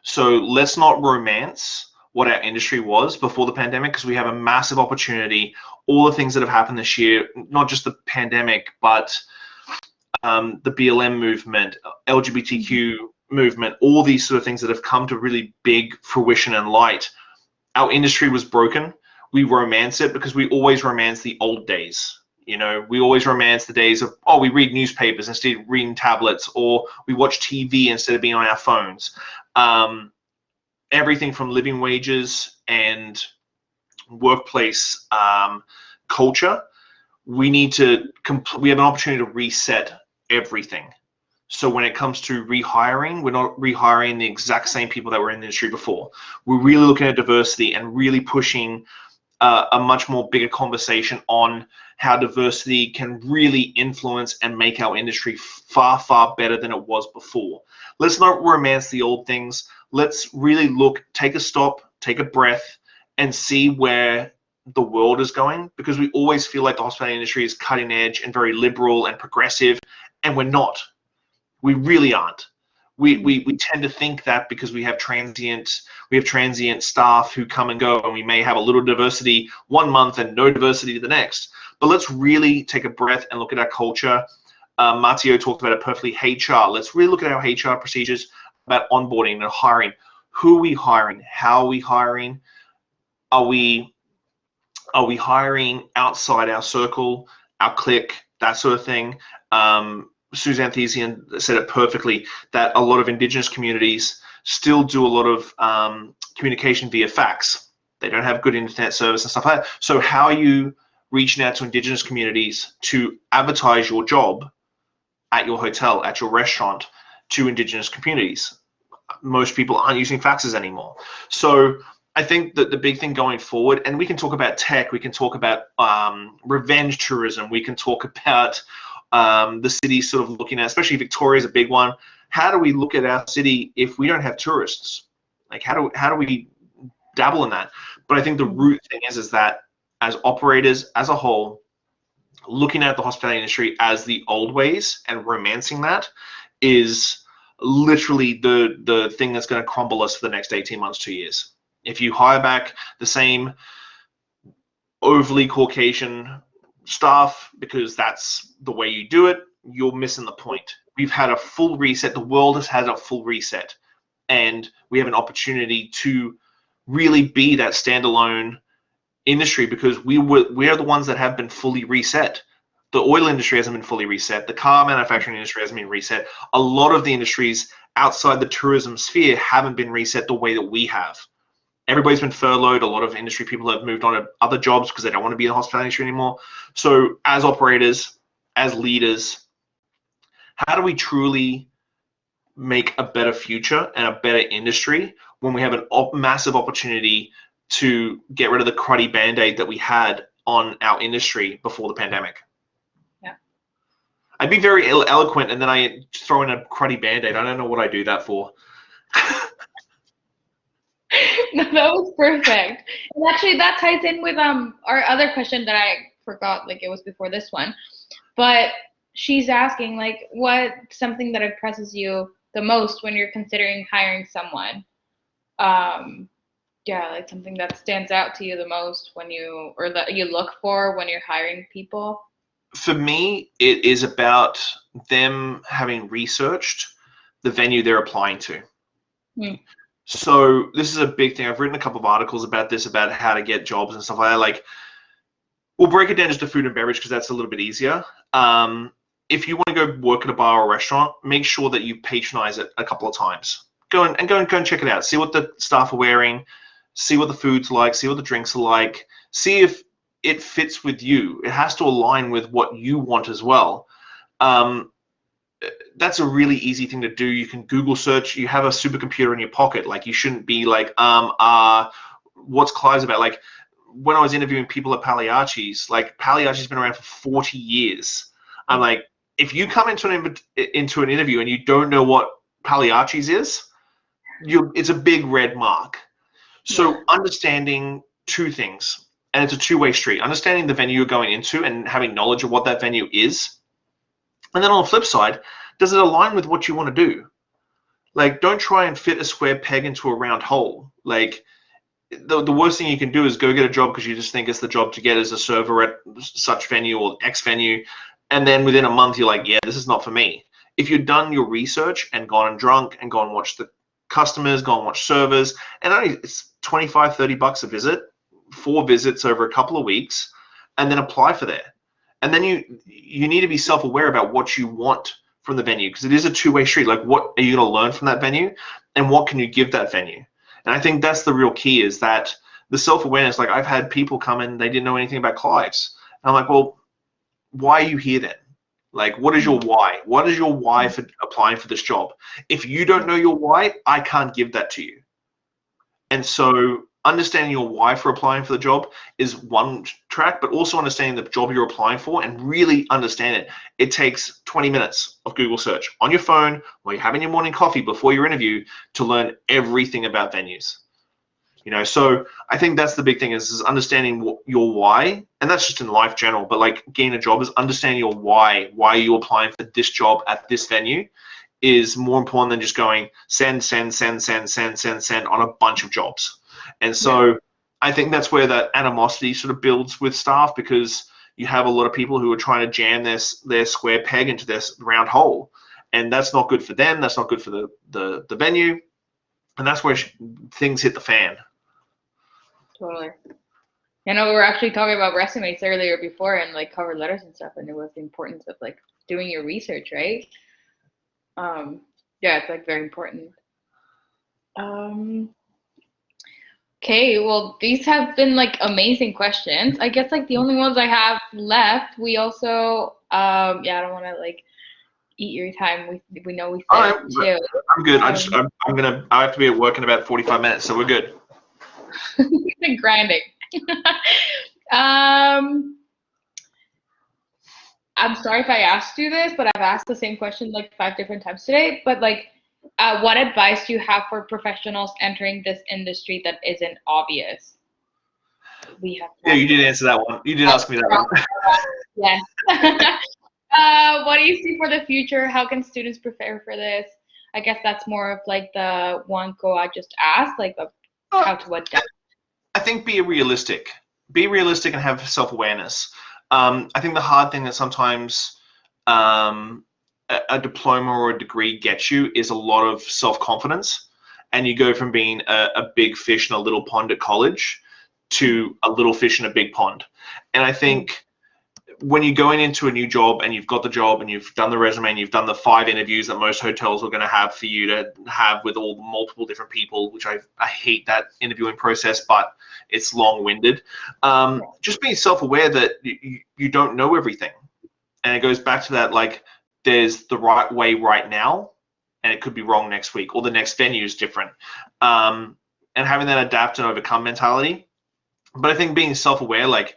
So let's not romance what our industry was before the pandemic, because we have a massive opportunity. All the things that have happened this year, not just the pandemic, but the BLM movement, LGBTQ movement, all these sort of things that have come to really big fruition and light. Our industry was broken. We romance it because we always romance the old days. You know, we always romance the days of, oh, we read newspapers instead of reading tablets, or we watch TV instead of being on our phones. Everything from living wages and workplace culture, we have an opportunity to reset everything. So when it comes to rehiring, we're not rehiring the exact same people that were in the industry before. We're really looking at diversity and really pushing a much more bigger conversation on how diversity can really influence and make our industry far, far better than it was before. Let's not romance the old things. Let's really look, take a stop, take a breath, and see where the world is going, because we always feel like the hospitality industry is cutting edge and very liberal and progressive, and we're not. We really aren't. We tend to think that because we have transient staff who come and go, and we may have a little diversity one month and no diversity the next. But let's really take a breath and look at our culture. Matteo talked about it perfectly. HR. Let's really look at our HR procedures about onboarding and hiring. Who are we hiring? How are we hiring? Are we hiring outside our circle, our clique, that sort of thing? Suzanne Thesian said it perfectly, that a lot of Indigenous communities still do a lot of communication via fax. They don't have good internet service and stuff like that. So how are you reaching out to Indigenous communities to advertise your job at your hotel, at your restaurant, to Indigenous communities? Most people aren't using faxes anymore. So I think that the big thing going forward, and we can talk about tech, we can talk about revenge tourism, we can talk about the city sort of looking at, especially Victoria is a big one. How do we look at our city if we don't have tourists? Like, how do we dabble in that? But I think the root thing is that as operators as a whole, looking at the hospitality industry as the old ways and romancing that is literally the thing that's going to crumble us for the next 18 months, 2 years. If you hire back the same overly Caucasian staff because that's the way you do it, you're missing the point. We've had a full reset. The world has had a full reset, and we have an opportunity to really be that standalone industry, because we are the ones that have been fully reset. The oil industry hasn't been fully reset. The car manufacturing industry hasn't been reset. A lot of the industries outside the tourism sphere haven't been reset the way that we have. Everybody's been furloughed. A lot of industry people have moved on to other jobs because they don't want to be in the hospitality industry anymore. So as operators, as leaders, how do we truly make a better future and a better industry when we have a massive opportunity to get rid of the cruddy band-aid that we had on our industry before the pandemic? Yeah. I'd be very eloquent and then I throw in a cruddy band-aid. I don't know what I do that for. No, that was perfect. And actually that ties in with our other question that I forgot, like it was before this one. But she's asking, like, what something that impresses you the most when you're considering hiring someone? Yeah, like something that stands out to you the most when you, or that you look for when you're hiring people. For me, it is about them having researched the venue they're applying to. So this is a big thing. I've written a couple of articles about this, about how to get jobs and stuff like that. Like, we'll break it down just to food and beverage because that's a little bit easier. If you want to go work at a bar or restaurant, make sure that you patronize it a couple of times. Go and check it out. See what the staff are wearing. See what the food's like. See what the drinks are like. See if it fits with you. It has to align with what you want as well. that's a really easy thing to do. You can Google search. You have a supercomputer in your pocket. Like, you shouldn't be like, what's Clive's about? Like, when I was interviewing people at Pagliacci's, like, Pagliacci's been around for 40 years. I'm like, if you come into an interview and you don't know what Pagliacci's is, it's a big red mark. So understanding two things, and it's a two-way street. Understanding the venue you're going into and having knowledge of what that venue is. And then on the flip side, does it align with what you want to do? Like, don't try and fit a square peg into a round hole. Like, the worst thing you can do is go get a job because you just think it's the job to get as a server at such venue or X venue. And then within a month, you're like, yeah, this is not for me. If you've done your research and gone and drunk and gone and watched the customers, go and watch servers, and only it's $25-30 a visit, 4 visits over a couple of weeks, and then apply for there. And then you need to be self-aware about what you want from the venue, because it is a two-way street. Like, what are you going to learn from that venue, and what can you give that venue? And I think that's the real key, is that the self-awareness. Like, I've had people come in, they didn't know anything about Clive's. And I'm like, well, why are you here then? Like, what is your why? What is your why for applying for this job? If you don't know your why, I can't give that to you. And so understanding your why for applying for the job is one track, but also understanding the job you're applying for and really understand it. It takes 20 minutes of Google search on your phone while you're having your morning coffee before your interview to learn everything about venues. So I think that's the big thing is understanding your why, and that's just in life general, but like getting a job is understanding your why. Why are you applying for this job at this venue is more important than just going send on a bunch of jobs. And so I think that's where that animosity sort of builds with staff, because you have a lot of people who are trying to jam their square peg into this round hole, and that's not good for them. That's not good for the venue, and that's where things hit the fan. Totally. We were actually talking about resumes earlier before, and like cover letters and stuff, and it was the importance of like doing your research, right? It's like very important. Okay, well, these have been like amazing questions. I guess like the only ones I have left, we also I don't want to like eat your time. We know we said too. I'm good. I have to be at work in about 45 minutes, so we're good. We've been grinding. I'm sorry if I asked you this, but I've asked the same question like 5 different times today. But like, what advice do you have for professionals entering this industry that isn't obvious? Yeah, you did answer that one. You did ask me that one. Yes. What do you see for the future? How can students prepare for this? I guess that's more of like the one I just asked, like how to adapt. I think be realistic. Be realistic and have self-awareness. I think the hard thing that sometimes a diploma or a degree gets you is a lot of self-confidence, and you go from being a big fish in a little pond at college to a little fish in a big pond. And I think when you're going into a new job and you've got the job and you've done the resume and you've done the 5 interviews that most hotels are going to have for you to have with all the multiple different people, which I hate that interviewing process, but it's long-winded. Just being self-aware that you don't know everything. And it goes back to that, like, there's the right way right now, and it could be wrong next week, or the next venue is different. And having that adapt and overcome mentality. But I think being self-aware, like,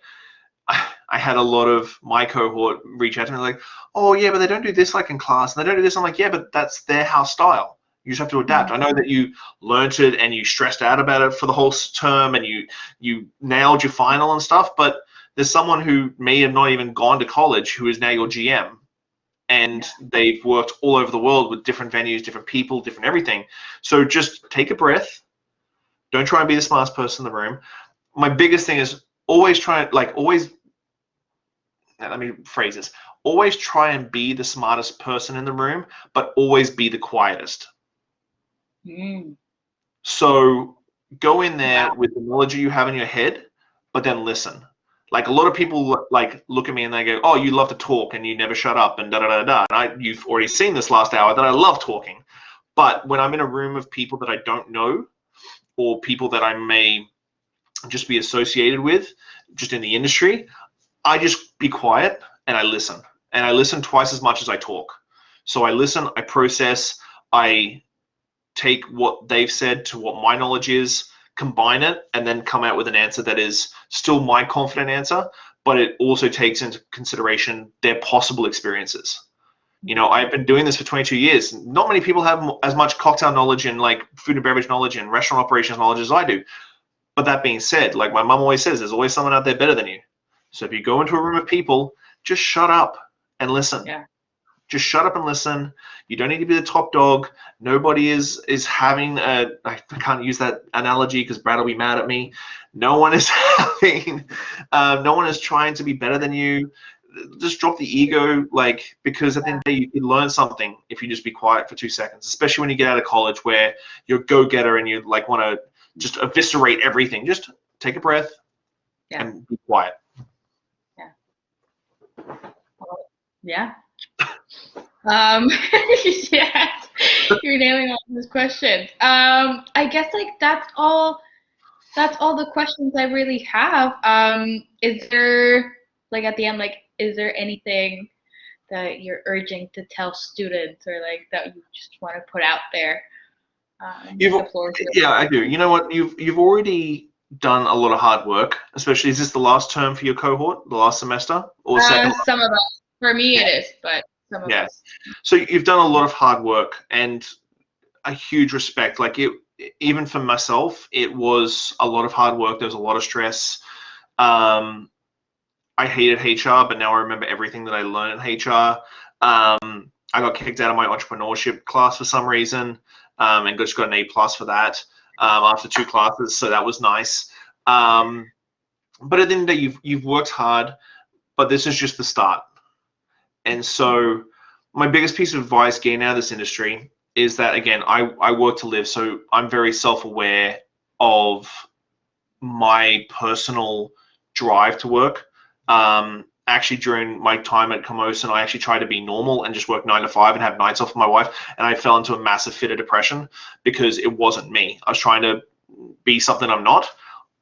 I had a lot of my cohort reach out to me like, oh yeah, but they don't do this like in class, and they don't do this. I'm like, yeah, but that's their house style. You just have to adapt. I know that you learnt it and you stressed out about it for the whole term and you nailed your final and stuff, but there's someone who may have not even gone to college who is now your GM, and they've worked all over the world with different venues, different people, different everything. So just take a breath. Don't try and be the smartest person in the room. My biggest thing is always let me phrase this. Always try and be the smartest person in the room, but always be the quietest. So go in there with the knowledge you have in your head, but then listen. Like, a lot of people like look at me and they go, oh, you love to talk and you never shut up and da-da-da-da. And you've already seen this last hour that I love talking. But when I'm in a room of people that I don't know, or people that I may just be associated with, just in the industry, I just be quiet and I listen. And I listen twice as much as I talk. So I listen, I process, I take what they've said to what my knowledge is, combine it, and then come out with an answer that is still my confident answer, but it also takes into consideration their possible experiences. You know, I've been doing this for 22 years. Not many people have as much cocktail knowledge and like food and beverage knowledge and restaurant operations knowledge as I do. But that being said, like my mum always says, there's always someone out there better than you. So if you go into a room of people, just shut up and listen. Yeah. Just shut up and listen. You don't need to be the top dog. Nobody is having a, I can't use that analogy because Brad will be mad at me. No one is having, no one is trying to be better than you. Just drop the ego, like, because at the end of the day, you can learn something if you just be quiet for 2 seconds, especially when you get out of college where you're a go-getter and you like want to just eviscerate everything. Just take a breath and be quiet. Yeah. Yeah, you're nailing all those questions. I guess like that's all the questions I really have. Is there, like, at the end, like, is there anything that you're urging to tell students, or like that you just want to put out there? Yeah, I do. You know what? You've already done a lot of hard work, especially, is this the last term for your cohort, the last semester, or second? Some of us. For me, it is, but some of us. So you've done a lot of hard work, and a huge respect. Like, it, even for myself, it was a lot of hard work. There was a lot of stress. I hated HR, but now I remember everything that I learned in HR. I got kicked out of my entrepreneurship class for some reason, and just got an A+ for that after 2 classes, so that was nice. But at the end of the day, you've worked hard, but this is just the start. And so my biggest piece of advice getting out of this industry is that, again, I work to live, so I'm very self-aware of my personal drive to work. Actually, during my time at Camosun, I actually tried to be normal and just work 9 to 5 and have nights off with my wife, and I fell into a massive fit of depression because it wasn't me. I was trying to be something I'm not.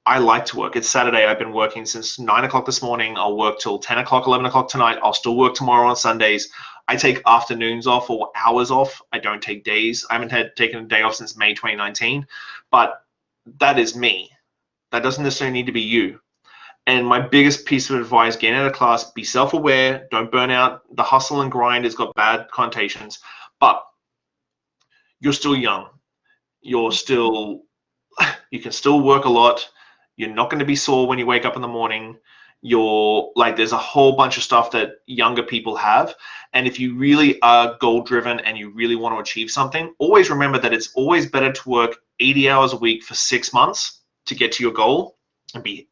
I like to work. It's Saturday. I've been working since 9 o'clock this morning. I'll work till 10 o'clock, 11 o'clock tonight. I'll still work tomorrow on Sundays. I take afternoons off or hours off. I don't take days. I haven't taken a day off since May 2019, but that is me. That doesn't necessarily need to be you. And my biggest piece of advice getting out of class, be self-aware, don't burn out. The hustle and grind has got bad connotations, but you're still young. You can still work a lot. You're not going to be sore when you wake up in the morning. You're like, there's a whole bunch of stuff that younger people have. And if you really are goal driven and you really want to achieve something, always remember that it's always better to work 80 hours a week for 6 months to get to your goal and be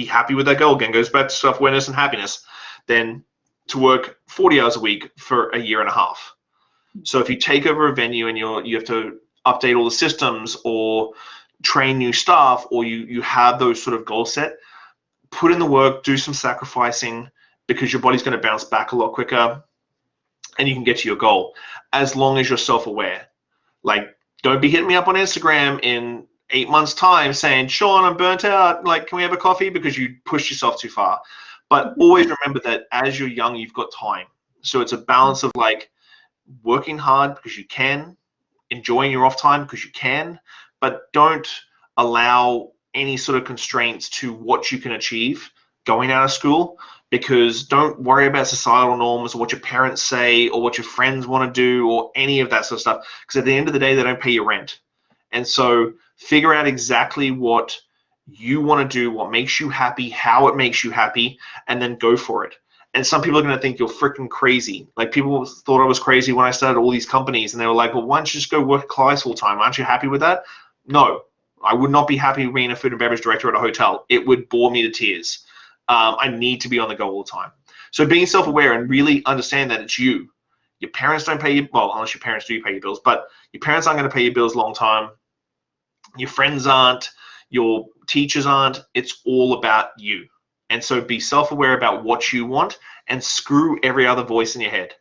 happy with that goal. Again, goes back to self-awareness and happiness, than to work 40 hours a week for a year and a half. So if you take over a venue and you have to update all the systems or train new staff, or you have those sort of goals set, put in the work, do some sacrificing, because your body's going to bounce back a lot quicker and you can get to your goal, as long as you're self-aware. Like, don't be hitting me up on Instagram in 8 months time saying, Shawn, I'm burnt out, like, can we have a coffee, because you pushed yourself too far. But always remember that as you're young, you've got time. So it's a balance of like working hard because you can, enjoying your off time because you can, but don't allow any sort of constraints to what you can achieve going out of school, because don't worry about societal norms or what your parents say or what your friends want to do or any of that sort of stuff, because at the end of the day, they don't pay your rent. And so figure out exactly what you want to do, what makes you happy, how it makes you happy, and then go for it. And some people are going to think you're freaking crazy. Like, people thought I was crazy when I started all these companies, and they were like, well, why don't you just go work at Clive's full time? Aren't you happy with that? No, I would not be happy being a food and beverage director at a hotel. It would bore me to tears. I need to be on the go all the time. So being self-aware and really understand that it's you. Your parents don't pay you, well, unless your parents do pay your bills, but your parents aren't going to pay your bills long time. Your friends aren't, your teachers aren't. It's all about you. And so be self-aware about what you want and screw every other voice in your head.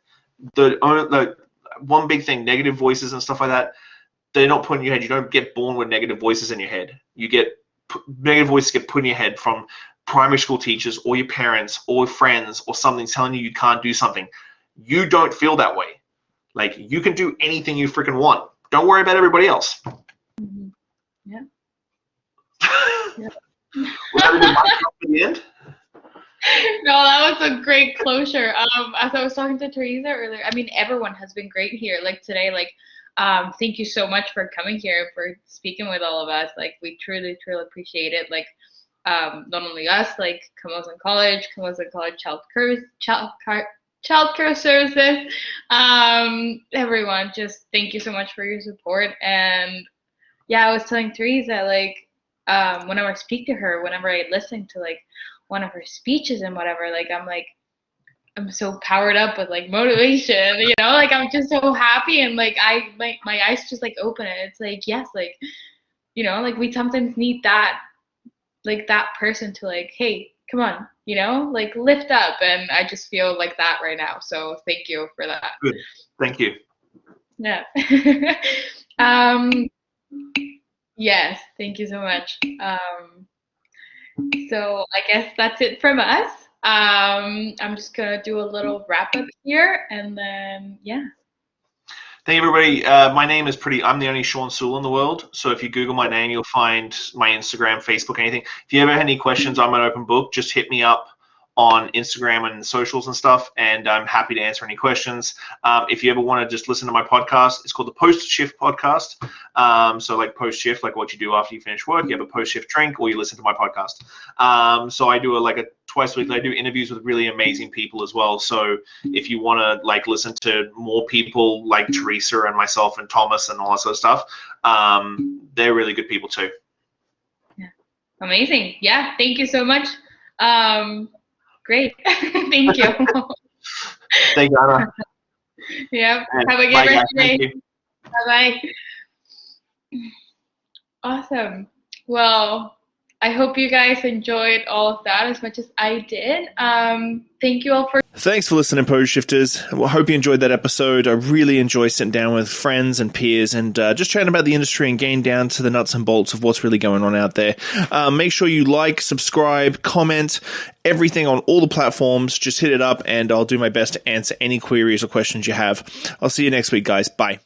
The one big thing, negative voices and stuff like that, they're not put in your head. You don't get born with negative voices in your head. You get negative voices get put in your head from primary school teachers or your parents or friends or something telling you you can't do something. You don't feel that way. Like, you can do anything you freaking want. Don't worry about everybody else. Mm-hmm. Yeah. Yeah. Was that a good mic drop at the end? No, that was a great closure. As I was talking to Teresa earlier, I mean, everyone has been great here. Like today, like, thank you so much for coming here, for speaking with all of us. Like, we truly, truly appreciate it. Like, not only us, like Camosun College Childcare Services, everyone, just thank you so much for your support. And yeah, I was telling Teresa, like, whenever I speak to her, whenever I listen to like one of her speeches and whatever, like I'm so powered up with like motivation, you know, like I'm just so happy, and like my eyes just like open, and it's like, yes, like, you know, like we sometimes need that, like that person to like, hey, come on, you know, like lift up, and I just feel like that right now. So thank you for that. Good. Thank you. Yeah. Yes, thank you so much. So I guess that's it from us. I'm just gonna do a little wrap up here, and then yeah. Thank you, everybody. My name is I'm the only Shawn Soole in the world. So if you Google my name, you'll find my Instagram, Facebook, anything. If you ever have any questions, I'm an open book. Just hit me up on Instagram and socials and stuff, and I'm happy to answer any questions. If you ever want to just listen to my podcast, it's called the Post Shift Podcast. So like post shift, like what you do after you finish work, you have a post shift drink, or you listen to my podcast. So I do a twice a week. I do interviews with really amazing people as well. So if you want to like listen to more people like Teresa and myself and Thomas and all that sort of stuff, they're really good people too. Yeah, amazing. Yeah, thank you so much. Great. Thank you. Thank you, Anna. Yeah. Have a good Bye, rest guys. of your Thank day. you. Bye-bye. Awesome. Well, I hope you guys enjoyed all of that as much as I did. Thank you all for... Thanks for listening, Pose Shifters. I hope you enjoyed that episode. I really enjoy sitting down with friends and peers and just chatting about the industry and getting down to the nuts and bolts of what's really going on out there. Make sure you like, subscribe, comment, everything on all the platforms. Just hit it up and I'll do my best to answer any queries or questions you have. I'll see you next week, guys. Bye.